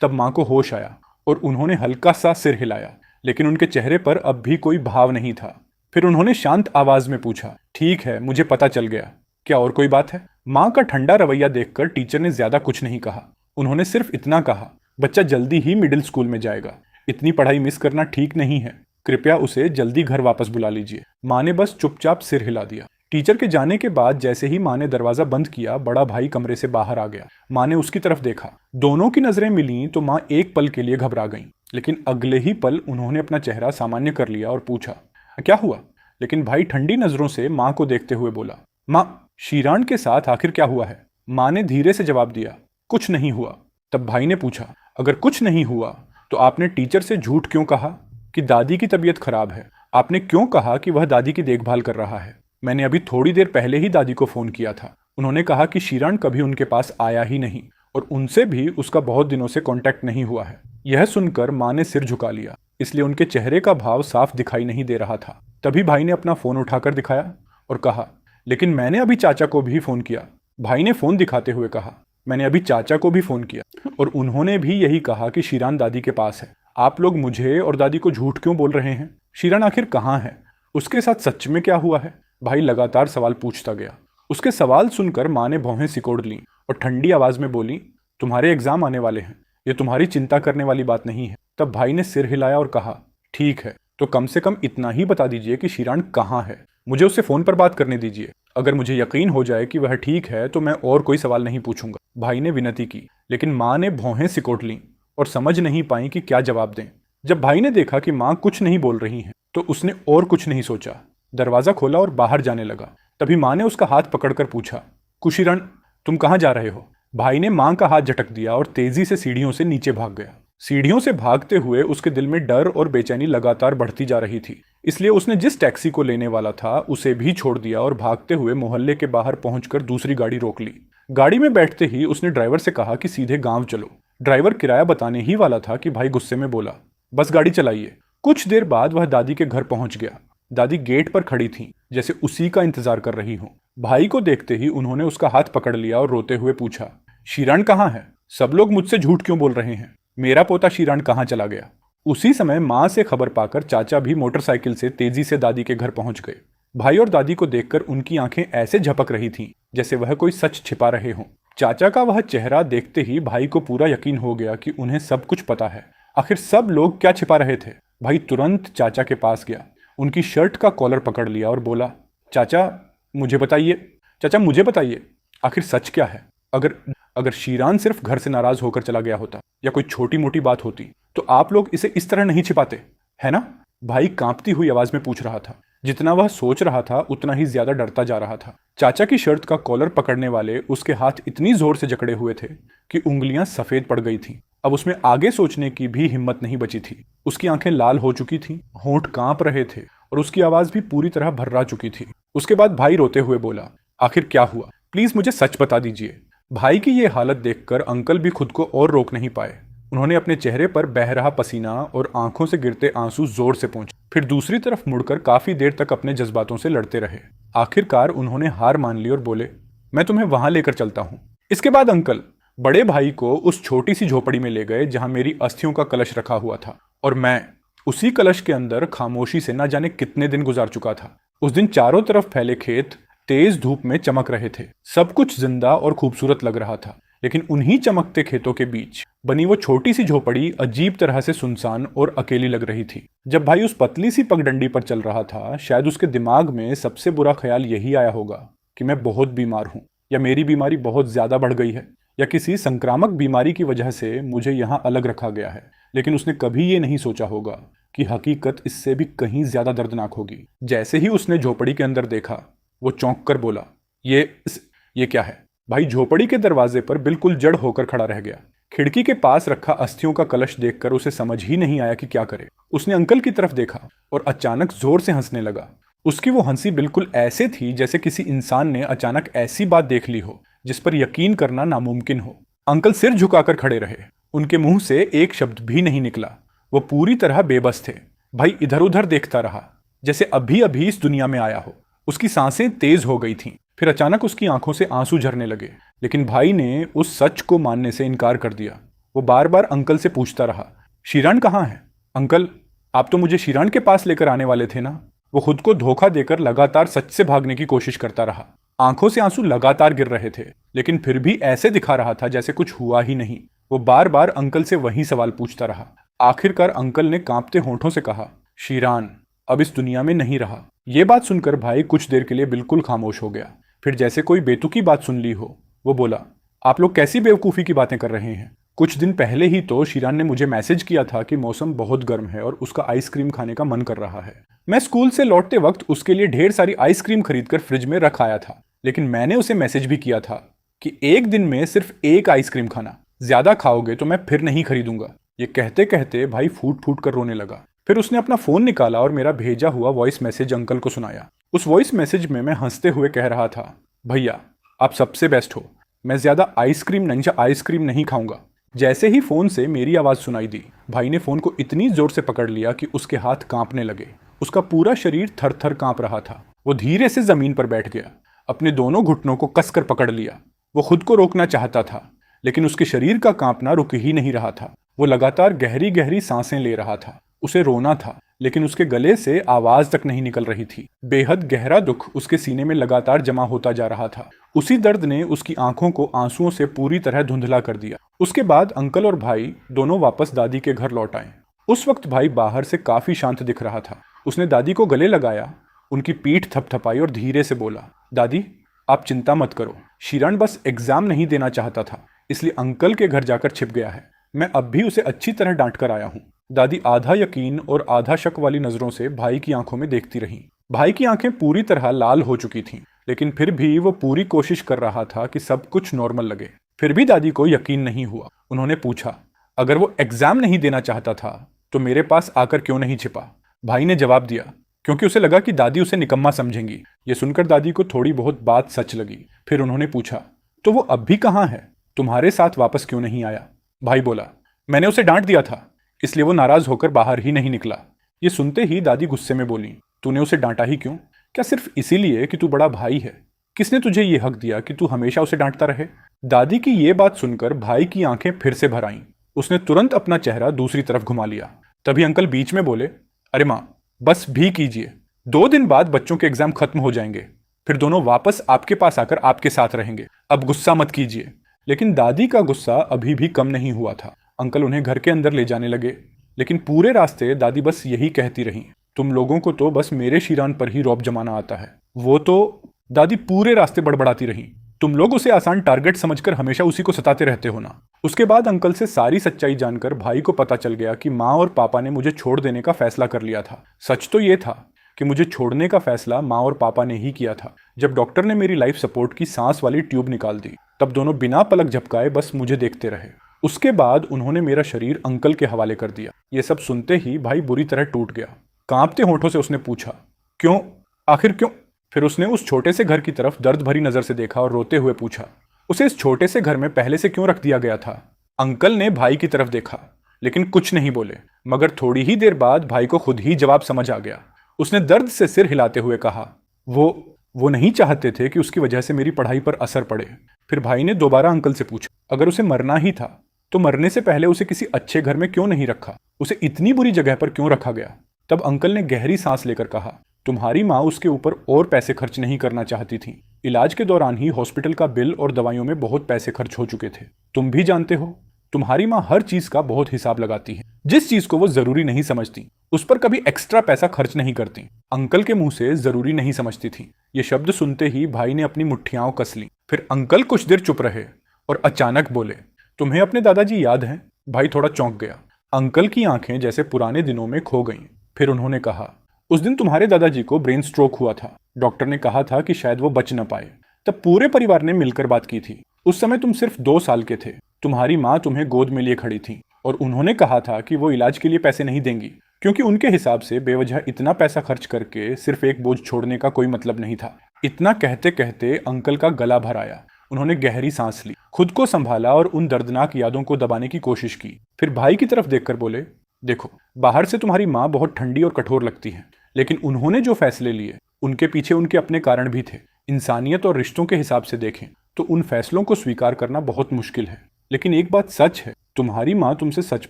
तब माँ को होश आया और उन्होंने हल्का सा सिर हिलाया, लेकिन उनके चेहरे पर अब भी कोई भाव नहीं था। फिर उन्होंने शांत आवाज में पूछा, ठीक है, मुझे पता चल गया, क्या और कोई बात है? माँ का ठंडा रवैया देखकर टीचर ने ज्यादा कुछ नहीं कहा। उन्होंने सिर्फ इतना कहा, बच्चा जल्दी ही मिडिल स्कूल में जाएगा, इतनी पढ़ाई मिस करना ठीक नहीं है, कृपया उसे जल्दी घर वापस बुला लीजिए। माँ ने बस चुपचाप सिर हिला दिया। टीचर के जाने के बाद जैसे ही माँ ने दरवाजा बंद किया, बड़ा भाई कमरे से बाहर आ गया। माँ ने उसकी तरफ देखा। दोनों की नजरें मिली तो माँ एक पल के लिए घबरा गईं, लेकिन अगले ही पल उन्होंने अपना चेहरा सामान्य कर लिया और पूछा, क्या हुआ? लेकिन भाई ठंडी नजरों से माँ को देखते हुए बोला, माँ, शिरान के साथ आखिर क्या हुआ है? माँ ने धीरे से जवाब दिया, कुछ नहीं हुआ। तब भाई ने पूछा, अगर कुछ नहीं हुआ तो आपने टीचर से झूठ क्यों कहा कि दादी की तबीयत खराब है? आपने क्यों कहा कि वह दादी की देखभाल कर रहा है? मैंने अभी थोड़ी देर पहले ही दादी को फोन किया था। उन्होंने कहा कि शिरान कभी उनके पास आया ही नहीं और उनसे भी उसका बहुत दिनों से कांटेक्ट नहीं हुआ है। यह सुनकर माँ ने सिर झुका लिया, इसलिए उनके चेहरे का भाव साफ दिखाई नहीं दे रहा था। तभी भाई ने अपना फोन उठाकर दिखाया और कहा, लेकिन मैंने अभी चाचा को भी फोन किया। भाई ने फोन दिखाते हुए कहा, मैंने अभी चाचा को भी फ़ोन किया और उन्होंने भी यही कहा कि शीरान दादी के पास है। आप लोग मुझे और दादी को झूठ क्यों बोल रहे हैं? शीरान आखिर कहाँ है? उसके साथ सच में क्या हुआ है? भाई लगातार सवाल पूछता गया। उसके सवाल सुनकर माँ ने भौहें सिकोड़ लीं और ठंडी आवाज में बोली, तुम्हारे एग्जाम आने वाले हैं, ये तुम्हारी चिंता करने वाली बात नहीं है। तब भाई ने सिर हिलाया और कहा, ठीक है, तो कम से कम इतना ही बता दीजिए कि शीरान कहाँ है। मुझे उससे फोन पर बात करने दीजिए। अगर मुझे यकीन हो जाए कि वह ठीक है तो मैं और कोई सवाल नहीं पूछूंगा। भाई ने विनती की, लेकिन माँ ने भौहें सिकोड़ लीं और समझ नहीं पाई कि क्या जवाब दें। जब भाई ने देखा कि माँ कुछ नहीं बोल रही हैं, तो उसने और कुछ नहीं सोचा, दरवाजा खोला और बाहर जाने लगा। तभी माँ ने उसका हाथ पकड़कर पूछा, कुशीरण, तुम कहाँ जा रहे हो? भाई ने माँ का हाथ झटक दिया और तेजी से सीढ़ियों से नीचे भाग गया। सीढ़ियों से भागते हुए उसके दिल में डर और बेचैनी लगातार बढ़ती जा रही थी। इसलिए उसने जिस टैक्सी को लेने वाला था उसे भी छोड़ दिया और भागते हुए मोहल्ले के बाहर पहुंचकर दूसरी गाड़ी रोक ली। गाड़ी में बैठते ही उसने ड्राइवर से कहा कि सीधे गांव चलो। ड्राइवर किराया बताने ही वाला था कि भाई गुस्से में बोला, बस गाड़ी चलाइए। कुछ देर बाद वह दादी के घर पहुंच गया। दादी गेट पर खड़ी थी, जैसे उसी का इंतजार कर रही हो। भाई को देखते ही उन्होंने उसका हाथ पकड़ लिया और रोते हुए पूछा, शीरान कहाँ है? सब लोग मुझसे झूठ क्यों बोल रहे हैं? मेरा पोता शीरान कहाँ चला गया? उसी समय माँ से खबर पाकर चाचा भी मोटरसाइकिल से तेजी से दादी के घर पहुंच गए। भाई और दादी को देखकर उनकी आंखें ऐसे झपक रही थीं जैसे वह कोई सच छिपा रहे हों। चाचा का वह चेहरा देखते ही भाई को पूरा यकीन हो गया कि उन्हें सब कुछ पता है। आखिर सब लोग क्या छिपा रहे थे? भाई तुरंत चाचा के पास गया, उनकी शर्ट का कॉलर पकड़ लिया और बोला, चाचा मुझे बताइए, चाचा मुझे बताइए, आखिर सच क्या है? अगर शीरान सिर्फ घर से नाराज होकर चला गया होता या कोई छोटी मोटी बात होती तो आप लोग इसे इस तरह नहीं छिपाते, है ना? भाई कांपती हुई आवाज में पूछ रहा था। जितना वह सोच रहा था उतना ही ज्यादा डरता जा रहा था। चाचा की शर्ट का कॉलर पकड़ने वाले उसके हाथ इतनी जोर से जकड़े हुए थे कि उंगलियां सफेद पड़ गई थीं। अब उसमें आगे सोचने की भी हिम्मत नहीं बची थी। उसकी आंखें लाल हो चुकी थीं, होंठ कांप रहे थे और उसकी आवाज भी पूरी तरह भर्रा चुकी थी। उसके बाद भाई रोते हुए बोला, आखिर क्या हुआ? प्लीज मुझे सच बता दीजिए। भाई की ये हालत देखकर अंकल भी खुद को और रोक नहीं पाए। उन्होंने अपने चेहरे पर बह रहा पसीना और आंखों से गिरते आंसू जोर से पोंछे, फिर दूसरी तरफ मुड़कर काफी देर तक अपने जज्बातों से लड़ते रहे। आखिरकार उन्होंने हार मान ली और बोले, मैं तुम्हें वहां लेकर चलता हूँ। इसके बाद अंकल बड़े भाई को उस छोटी सी झोपड़ी में ले गए जहां मेरी अस्थियों का कलश रखा हुआ था और मैं उसी कलश के अंदर खामोशी से न जाने कितने दिन गुजार चुका था। उस दिन चारों तरफ फैले खेत तेज धूप में चमक रहे थे। सब कुछ जिंदा और खूबसूरत लग रहा था, लेकिन उन्हीं चमकते खेतों के बीच बनी वो छोटी सी झोपड़ी अजीब तरह से सुनसान और अकेली लग रही थी। जब भाई उस पतली सी पगडंडी पर चल रहा था, शायद उसके दिमाग में सबसे बुरा ख्याल यही आया होगा कि मैं बहुत बीमार हूं, या मेरी बीमारी बहुत ज्यादा बढ़ गई है, या किसी संक्रामक बीमारी की वजह से मुझे यहाँ अलग रखा गया है। लेकिन उसने कभी ये नहीं सोचा होगा कि हकीकत इससे भी कहीं ज्यादा दर्दनाक होगी। जैसे ही उसने झोपड़ी के अंदर देखा, वो चौंक कर बोला, ये क्या है? भाई झोपड़ी के दरवाजे पर बिल्कुल जड़ होकर खड़ा रह गया। खिड़की के पास रखा अस्थियों का कलश देखकर उसे समझ ही नहीं आया कि क्या करे। उसने अंकल की तरफ देखा और अचानक जोर से हंसने लगा। उसकी वो हंसी बिल्कुल ऐसे थी जैसे किसी इंसान ने अचानक ऐसी बात देख ली हो जिस पर यकीन करना नामुमकिन हो। अंकल सिर झुकाकर खड़े रहे, उनके मुंह से एक शब्द भी नहीं निकला। वो पूरी तरह बेबस थे। भाई इधर उधर देखता रहा जैसे अभी अभी इस दुनिया में आया हो। उसकी सांसें तेज हो गई थीं। फिर अचानक उसकी आंखों से आंसू झरने लगे, लेकिन भाई ने उस सच को मानने से इनकार कर दिया। वो बार बार अंकल से पूछता रहा, शीरान कहाँ है? अंकल, आप तो मुझे शीरान के पास लेकर आने वाले थे ना? वो खुद को धोखा देकर लगातार सच से भागने की कोशिश करता रहा। आंखों से आंसू लगातार गिर रहे थे, लेकिन फिर भी ऐसे दिखा रहा था जैसे कुछ हुआ ही नहीं। वो बार बार अंकल से वही सवाल पूछता रहा। आखिरकार अंकल ने कांपते होंठों से कहा, शीरान अब इस दुनिया में नहीं रहा। ये बात सुनकर भाई कुछ देर के लिए बिल्कुल खामोश हो गया। फिर जैसे कोई बेतुकी बात सुन ली हो, वो बोला, आप लोग कैसी बेवकूफ़ी की बातें कर रहे हैं? कुछ दिन पहले ही तो शीरान ने मुझे मैसेज किया था कि मौसम बहुत गर्म है और उसका आइसक्रीम खाने का मन कर रहा है। मैं स्कूल से लौटते वक्त उसके लिए ढेर सारी आइसक्रीम खरीदकर फ्रिज में रख आया था, लेकिन मैंने उसे मैसेज भी किया था कि एक दिन में सिर्फ एक आइसक्रीम खाना, ज्यादा खाओगे तो मैं फिर नहीं खरीदूंगा। ये कहते कहते भाई फूट फूट कर रोने लगा। फिर उसने अपना फोन निकाला और मेरा भेजा हुआ वॉइस मैसेज अंकल को सुनाया। उस वॉइस मैसेज में मैं हंसते हुए कह रहा था, भैया आप सबसे बेस्ट हो, मैं ज्यादा आइसक्रीम नहीं खाऊंगा। जैसे ही फोन से मेरी आवाज सुनाई दी, भाई ने फोन को इतनी जोर से पकड़ लिया कि उसके हाथ कांपने लगे। उसका पूरा शरीर थर थर कांप रहा था। वो धीरे से जमीन पर बैठ गया, अपने दोनों घुटनों को कसकर पकड़ लिया वो खुद को रोकना चाहता था, लेकिन उसके शरीर का कांपना रुक ही नहीं रहा था। वो लगातार गहरी गहरी सांसें ले रहा था। उसे रोना था, लेकिन उसके गले से आवाज तक नहीं निकल रही थी। बेहद गहरा दुख उसके सीने में लगातार जमा होता जा रहा था। उसी दर्द ने उसकी आंखों को आंसुओं से पूरी तरह धुंधला कर दिया। उसके बाद अंकल और भाई दोनों वापस दादी के घर लौट आए। उस वक्त भाई बाहर से काफी शांत दिख रहा था। उसने दादी को गले लगाया, उनकी पीठ थपथपाई और धीरे से बोला, दादी आप चिंता मत करो, शिरण बस एग्जाम नहीं देना चाहता था, इसलिए अंकल के घर जाकर छिप गया है। मैं अब भी उसे अच्छी तरह डांट कर आया हूँ। दादी आधा यकीन और आधा शक वाली नजरों से भाई की आंखों में देखती रही। भाई की आंखें पूरी तरह लाल हो चुकी थीं, लेकिन फिर भी वो पूरी कोशिश कर रहा था कि सब कुछ नॉर्मल लगे। फिर भी दादी को यकीन नहीं हुआ। उन्होंने पूछा, अगर वो एग्जाम नहीं देना चाहता था तो मेरे पास आकर क्यों नहीं छिपा? भाई ने जवाब दिया, क्योंकि उसे लगा कि दादी उसे निकम्मा समझेंगी। ये सुनकर दादी को थोड़ी बहुत बात सच लगी। फिर उन्होंने पूछा, तो वो अब भी कहाँ है? तुम्हारे साथ वापस क्यों नहीं आया? भाई बोला, मैंने उसे डांट दिया था, इसलिए वो नाराज होकर बाहर ही नहीं निकला। ये सुनते ही दादी गुस्से में बोली, तूने उसे डांटा ही क्यों? क्या सिर्फ इसीलिए कि तू बड़ा भाई है? किसने तुझे ये हक दिया कि तू हमेशा उसे डांटता रहे? दादी की ये बात सुनकर भाई की आंखें फिर से भर आईं। उसने तुरंत अपना चेहरा दूसरी तरफ घुमा लिया। तभी अंकल बीच में बोले, अरे माँ बस भी कीजिए, 2 दिन बाद बच्चों के एग्जाम खत्म हो जाएंगे, फिर दोनों वापस आपके पास आकर आपके साथ रहेंगे। अब गुस्सा मत कीजिए। लेकिन दादी का गुस्सा अभी भी कम नहीं हुआ था। अंकल उन्हें घर के अंदर ले जाने लगे, लेकिन पूरे रास्ते दादी बस यही कहती रही, तुम लोगों को तो बस मेरे शीरान पर ही रौब जमाना आता है। वो तो दादी पूरे रास्ते बड़बड़ाती रही, तुम लोग उसे आसान टारगेट समझकर हमेशा उसी को सताते रहते हो ना। उसके बाद अंकल से सारी सच्चाई जानकर भाई को पता चल गया कि माँ और पापा ने मुझे छोड़ देने का फैसला कर लिया था। सच तो ये था कि मुझे छोड़ने का फैसला माँ और पापा ने ही किया था। जब डॉक्टर ने मेरी लाइफ सपोर्ट की सांस वाली ट्यूब निकाल दी, तब दोनों बिना पलक झपकाए बस मुझे देखते रहे। उसके बाद उन्होंने मेरा शरीर अंकल के हवाले कर दिया। ये सब सुनते ही भाई बुरी तरह टूट गया। कांपते होठों से उसने पूछा, क्यों? आखिर क्यों? फिर उसने उस छोटे से घर की तरफ दर्द भरी नजर से देखा और रोते हुए पूछा, उसे इस छोटे से घर में पहले से क्यों रख दिया गया था? अंकल ने भाई की तरफ देखा, लेकिन कुछ नहीं बोले। मगर थोड़ी ही देर बाद भाई को खुद ही जवाब समझ आ गया। उसने दर्द से सिर हिलाते हुए कहा, वो नहीं चाहते थे कि उसकी वजह से मेरी पढ़ाई पर असर पड़े। फिर भाई ने दोबारा अंकल से पूछा, अगर उसे मरना ही था तो मरने से पहले उसे किसी अच्छे घर में क्यों नहीं रखा? उसे इतनी बुरी जगह पर क्यों रखा गया? तब अंकल ने गहरी सांस लेकर कहा, तुम्हारी माँ उसके ऊपर और पैसे खर्च नहीं करना चाहती थी। इलाज के दौरान ही हॉस्पिटल का बिल और दवाइयों में बहुत पैसे खर्च हो चुके थे। तुम भी जानते हो, तुम्हारी माँ हर चीज का बहुत हिसाब लगाती है। जिस चीज को वो जरूरी नहीं समझती उस पर कभी एक्स्ट्रा पैसा खर्च नहीं करती। अंकल के मुंह से जरूरी नहीं समझती थी। ये शब्द सुनते ही भाई ने अपनी मुट्ठियां कस ली। फिर अंकल कुछ देर चुप रहे और अचानक बोले, तुम्हें अपने दादाजी याद हैं? भाई थोड़ा चौंक गया। अंकल की आंखें जैसे पुराने दिनों में खो गईं। फिर उन्होंने कहा, उस दिन तुम्हारे दादाजी को ब्रेन स्ट्रोक हुआ था। डॉक्टर ने कहा था कि शायद वो बच न पाए। तब पूरे परिवार ने मिलकर बात की थी। उस समय तुम सिर्फ 2 साल के थे। तुम्हारी माँ तुम्हें गोद में लिए खड़ी थी और उन्होंने कहा था कि वो इलाज के लिए पैसे नहीं देंगी, क्योंकि उनके हिसाब से बेवजह इतना पैसा खर्च करके सिर्फ एक बोझ छोड़ने का कोई मतलब नहीं था। इतना कहते कहते अंकल का गला भर आया। उन्होंने गहरी सांस ली, खुद को संभाला और उन दर्दनाक यादों को दबाने की कोशिश की। फिर भाई की तरफ देखकर बोले, देखो, बाहर से तुम्हारी माँ बहुत ठंडी और कठोर लगती है, लेकिन उन्होंने जो फैसले लिए उनके पीछे उनके अपने कारण भी थे। इंसानियत और रिश्तों के हिसाब से देखें तो उन फैसलों को स्वीकार करना बहुत मुश्किल है। लेकिन एक बात सच है, तुम्हारी माँ तुमसे सच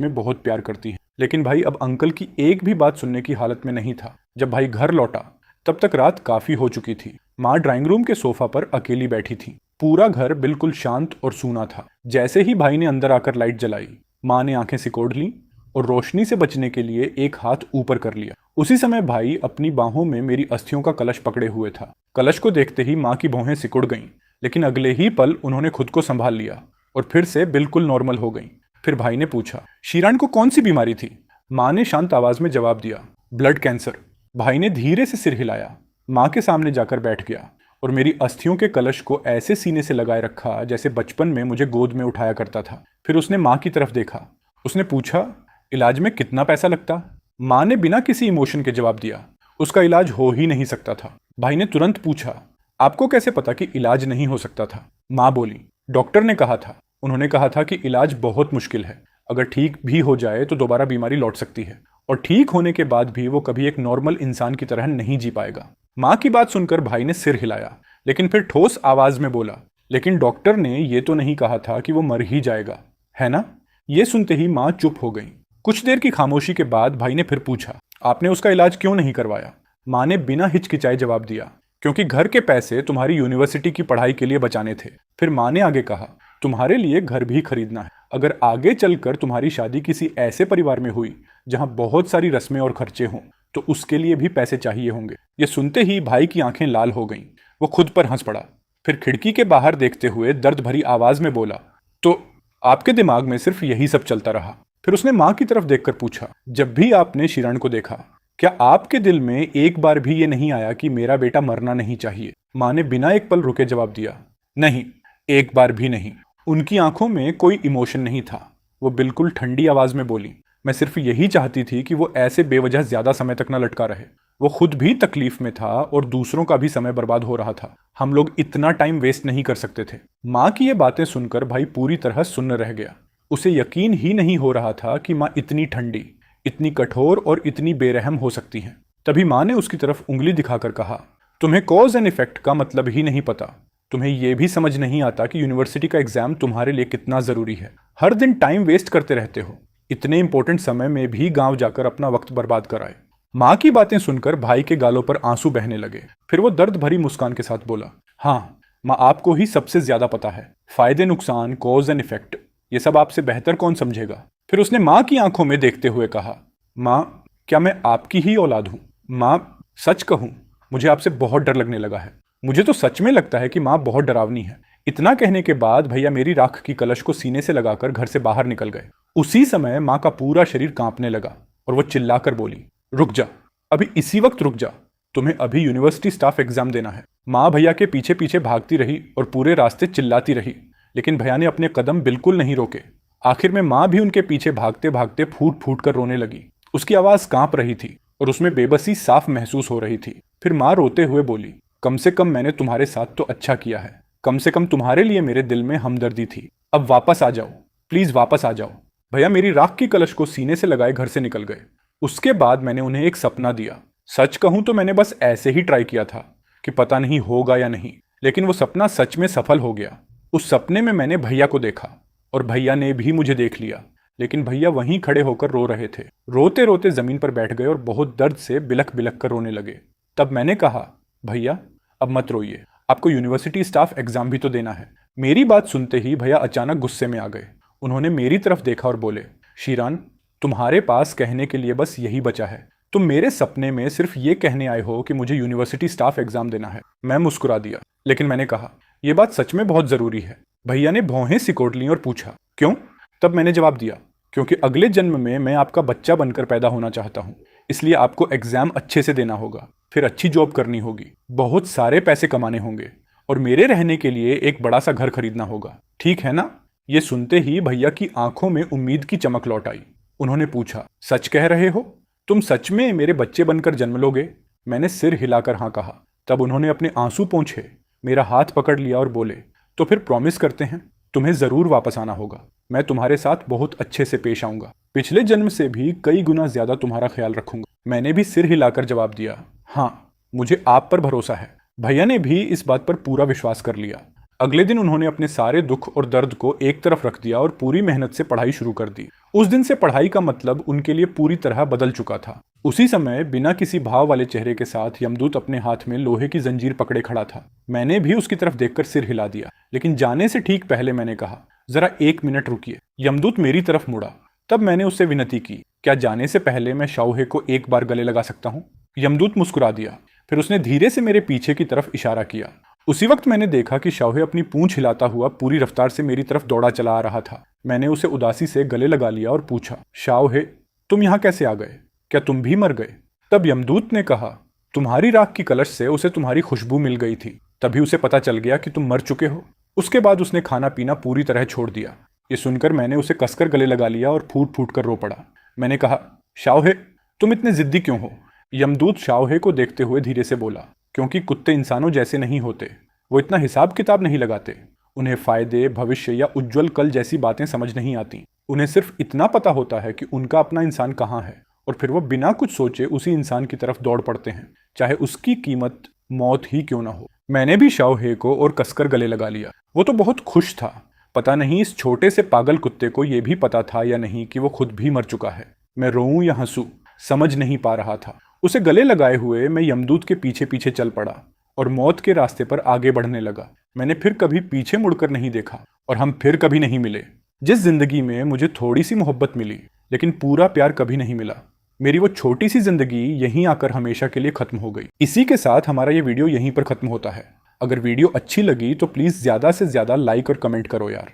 में बहुत प्यार करती है। लेकिन भाई अब अंकल की एक भी बात सुनने की हालत में नहीं था। जब भाई घर लौटा तब तक रात काफी हो चुकी थी। माँ ड्राइंग रूम के सोफा पर अकेली बैठी थी। पूरा घर बिल्कुल शांत और सूना था। जैसे ही भाई ने अंदर आकर लाइट जलाई, माँ ने आंखें सिकोड़ ली और रोशनी से बचने के लिए एक हाथ ऊपर कर लिया। उसी समय भाई अपनी बाहों में मेरी अस्थियों का कलश पकड़े हुए था। कलश को देखते ही माँ की भौहें सिकुड़ गईं, लेकिन अगले ही पल उन्होंने खुद को संभाल लिया और फिर से बिल्कुल नॉर्मल हो गईं। फिर भाई ने पूछा, शीरान को कौन सी बीमारी थी? माँ ने शांत आवाज में जवाब दिया, ब्लड कैंसर। भाई ने धीरे से सिर हिलाया, माँ के सामने जाकर बैठ गया और मेरी अस्थियों के कलश को ऐसे सीने से लगाए रखा जैसे बचपन में मुझे गोद में उठाया करता था। फिर उसने माँ की तरफ देखा। उसने पूछा, इलाज में कितना पैसा लगता? माँ ने बिना किसी इमोशन के जवाब दिया, उसका इलाज हो ही नहीं सकता था। भाई ने तुरंत पूछा, आपको कैसे पता कि इलाज नहीं हो सकता था? माँ बोली, डॉक्टर ने कहा था। उन्होंने कहा था कि इलाज बहुत मुश्किल है। अगर ठीक भी हो जाए तो दोबारा बीमारी लौट सकती है और ठीक होने के बाद भी वो कभी एक नॉर्मल इंसान की तरह नहीं जी पाएगा। माँ की बात सुनकर भाई ने सिर हिलाया, लेकिन फिर ठोस आवाज में बोला, लेकिन डॉक्टर ने ये तो नहीं कहा था कि वो मर ही जाएगा, है ना? ये सुनते ही माँ चुप हो गई। कुछ देर की खामोशी के बाद भाई ने फिर पूछा, आपने उसका इलाज क्यों नहीं करवाया? माँ ने बिना हिचकिचाए जवाब दिया, क्योंकि घर के पैसे तुम्हारी यूनिवर्सिटी की पढ़ाई के लिए बचाने थे। फिर माँ ने आगे कहा, तुम्हारे लिए घर भी खरीदना है। अगर आगे चलकर तुम्हारी शादी किसी ऐसे परिवार में हुई जहां बहुत सारी रस्में और खर्चे हों, तो उसके लिए भी पैसे चाहिए होंगे। ये सुनते ही भाई की आंखें लाल हो गईं। वो खुद पर हंस पड़ा। फिर खिड़की के बाहर देखते हुए दर्द भरी आवाज में बोला, तो आपके दिमाग में सिर्फ यही सब चलता रहा? फिर उसने माँ की तरफ देखकर पूछा, जब भी आपने शिरण को देखा, क्या आपके दिल में एक बार भी ये नहीं आया कि मेरा बेटा मरना नहीं चाहिए? माँ ने बिना एक पल रुके जवाब दिया, नहीं, एक बार भी नहीं। उनकी आंखों में कोई इमोशन नहीं था। वो बिल्कुल ठंडी आवाज में बोली, मैं सिर्फ यही चाहती थी कि वो ऐसे बेवजह ज्यादा समय तक न लटका रहे। वो खुद भी तकलीफ में था और दूसरों का भी समय बर्बाद हो रहा था। हम लोग इतना टाइम वेस्ट नहीं कर सकते थे। माँ की ये बातें सुनकर भाई पूरी तरह सुन्न रह गया। उसे यकीन ही नहीं हो रहा था कि माँ इतनी ठंडी, इतनी कठोर और इतनी बेरहम हो सकती हैं। तभी माँ ने उसकी तरफ उंगली दिखाकर कहा, तुम्हें कॉज एंड इफेक्ट का मतलब ही नहीं पता। तुम्हें यह भी समझ नहीं आता कि यूनिवर्सिटी का एग्जाम तुम्हारे लिए कितना जरूरी है। हर दिन टाइम वेस्ट करते रहते हो। इतने इंपॉर्टेंट समय में भी गांव जाकर अपना वक्त बर्बाद कराए। माँ की बातें सुनकर भाई के गालों पर आंसू बहने लगे। फिर वो दर्द भरी मुस्कान के साथ बोला, हाँ माँ, आपको ही सबसे ज्यादा पता है। फायदे नुकसान, कॉज एंड इफेक्ट, ये सब आपसे बेहतर कौन समझेगा? फिर उसने माँ की आंखों में देखते हुए कहा, माँ, क्या मैं आपकी ही औलाद हूँ? माँ, सच कहूँ, मुझे आपसे बहुत डर लगने लगा है। मुझे तो सच में लगता है कि माँ बहुत डरावनी है। इतना कहने के बाद भैया मेरी राख की कलश को सीने से लगाकर घर से बाहर निकल गए। उसी समय माँ का पूरा शरीर कांपने लगा और वो चिल्लाकर बोली, रुक जा, अभी इसी वक्त रुक जा, तुम्हें अभी यूनिवर्सिटी स्टाफ एग्जाम देना है। माँ भैया के पीछे पीछे भागती रही और पूरे रास्ते चिल्लाती रही, लेकिन भैया ने अपने कदम बिल्कुल नहीं रोके। आखिर में माँ भी उनके पीछे भागते भागते फूट फूट कर रोने लगी। उसकी आवाज कांप रही थी और उसमें बेबसी साफ महसूस हो रही थी। फिर माँ रोते हुए बोली, कम से कम मैंने तुम्हारे साथ तो अच्छा किया है। कम से कम तुम्हारे लिए मेरे दिल में हमदर्दी थी। अब वापस आ जाओ, प्लीज वापस आ जाओ। भैया मेरी राख की कलश को सीने से लगाए घर से निकल गए। उसके बाद मैंने उन्हें एक सपना दिया। सच कहूं तो मैंने बस ऐसे ही ट्राई किया था कि पता नहीं होगा या नहीं, लेकिन वो सपना सच में सफल हो गया। उस सपने में मैंने भैया को देखा और भैया ने भी मुझे देख लिया, लेकिन भैया वहीं खड़े होकर रो रहे थे। रोते रोते जमीन पर बैठ गए और बहुत दर्द से बिलख बिलख कर रोने लगे। तब मैंने कहा, भैया अब मत रोइए, आपको यूनिवर्सिटी स्टाफ एग्जाम भी तो देना है। मेरी बात सुनते ही भैया अचानक गुस्से में आ गए। उन्होंने मेरी तरफ देखा और बोले, शीरान, तुम्हारे पास कहने के लिए बस यही बचा है। तुम मेरे सपने में सिर्फ ये कहने आए हो कि मुझे यूनिवर्सिटी स्टाफ एग्जाम देना है। मैं मुस्कुरा दिया, लेकिन मैंने कहा, यह बात सच में बहुत जरूरी है। भैया ने भौहें सिकोड़ लीं और पूछा, क्यों? तब मैंने जवाब दिया, क्योंकि अगले जन्म में मैं आपका बच्चा बनकर पैदा होना चाहता हूँ। इसलिए आपको एग्जाम अच्छे से देना होगा, फिर अच्छी जॉब करनी होगी, बहुत सारे पैसे कमाने होंगे और मेरे रहने के लिए एक बड़ा सा घर खरीदना होगा। ठीक है ना? ये सुनते ही भैया की आंखों में उम्मीद की चमक लौट आई। उन्होंने पूछा, सच कह रहे हो? तुम सच में मेरे बच्चे बनकर जन्म लोगे? मैंने सिर हिलाकर हाँ कहा। तब उन्होंने अपने आंसू पोंछे, मेरा हाथ पकड़ लिया और बोले, तो फिर प्रॉमिस करते हैं, तुम्हें जरूर वापस आना होगा। मैं तुम्हारे साथ बहुत अच्छे से पेश आऊंगा, पिछले जन्म से भी कई गुना ज्यादा तुम्हारा ख्याल रखूंगा। मैंने भी सिर हिलाकर जवाब दिया, हाँ, मुझे आप पर भरोसा है। भैया ने भी इस बात पर पूरा विश्वास कर लिया। अगले दिन उन्होंने अपने सारे दुख और दर्द को एक तरफ रख दिया और पूरी मेहनत से पढ़ाई शुरू कर दी। उस दिन से पढ़ाई का मतलब उनके लिए पूरी तरह बदल चुका था। उसी समय बिना किसी भाव वाले चेहरे के साथ यमदूत अपने हाथ में लोहे की जंजीर पकड़े खड़ा था। मैंने भी उसकी तरफ देखकर सिर हिला दिया, लेकिन जाने से ठीक पहले मैंने कहा, जरा 1 मिनट रुकिए। यमदूत मेरी तरफ मुड़ा। तब मैंने उससे विनती की, क्या जाने से पहले मैं शाओहे को एक बार गले लगा सकता हूँ? यमदूत मुस्कुरा दिया। फिर उसने धीरे से मेरे पीछे की तरफ इशारा किया। उसी वक्त मैंने देखा कि शाओहे अपनी पूंछ हिलाता हुआ पूरी रफ्तार से मेरी तरफ दौड़ा चला आ रहा था। मैंने उसे उदासी से गले लगा लिया और पूछा, शाओहे, तुम यहाँ कैसे आ गए? क्या तुम भी मर गए? तब यमदूत ने कहा, तुम्हारी राख की कलश से उसे तुम्हारी खुशबू मिल गई थी, तभी उसे पता चल गया कि तुम मर चुके हो। उसके बाद उसने खाना पीना पूरी तरह छोड़ दिया। ये सुनकर मैंने उसे कसकर गले लगा लिया और फूट फूट कर रो पड़ा। मैंने कहा, शाओहे, तुम इतने जिद्दी क्यों हो? यमदूत शाओहे को देखते हुए धीरे से बोला, क्योंकि कुत्ते इंसानों जैसे नहीं होते। वो इतना हिसाब किताब नहीं लगाते। उन्हें फायदे, भविष्य या उज्जवल कल जैसी बातें समझ नहीं आती। उन्हें सिर्फ इतना पता होता है कि उनका अपना इंसान कहाँ है, और फिर वो बिना कुछ सोचे उसी इंसान की तरफ दौड़ पड़ते हैं, चाहे उसकी कीमत मौत ही क्यों ना हो। मैंने भी शाओ हे को और कसकर गले लगा लिया। वो तो बहुत खुश था। पता नहीं इस छोटे से पागल कुत्ते को यह भी पता था या नहीं कि वो खुद भी मर चुका है। मैं रोऊं या हंसूं समझ नहीं पा रहा था। उसे गले लगाए हुए मैं यमदूत के पीछे पीछे चल पड़ा और मौत के रास्ते पर आगे बढ़ने लगा। मैंने फिर कभी पीछे मुड़कर नहीं देखा और हम फिर कभी नहीं मिले। जिस जिंदगी में मुझे थोड़ी सी मोहब्बत मिली लेकिन पूरा प्यार कभी नहीं मिला, मेरी वो छोटी सी जिंदगी यहीं आकर हमेशा के लिए खत्म हो गई। इसी के साथ हमारा ये वीडियो यहीं पर खत्म होता है। अगर वीडियो अच्छी लगी तो प्लीज ज्यादा से ज्यादा लाइक और कमेंट करो यार।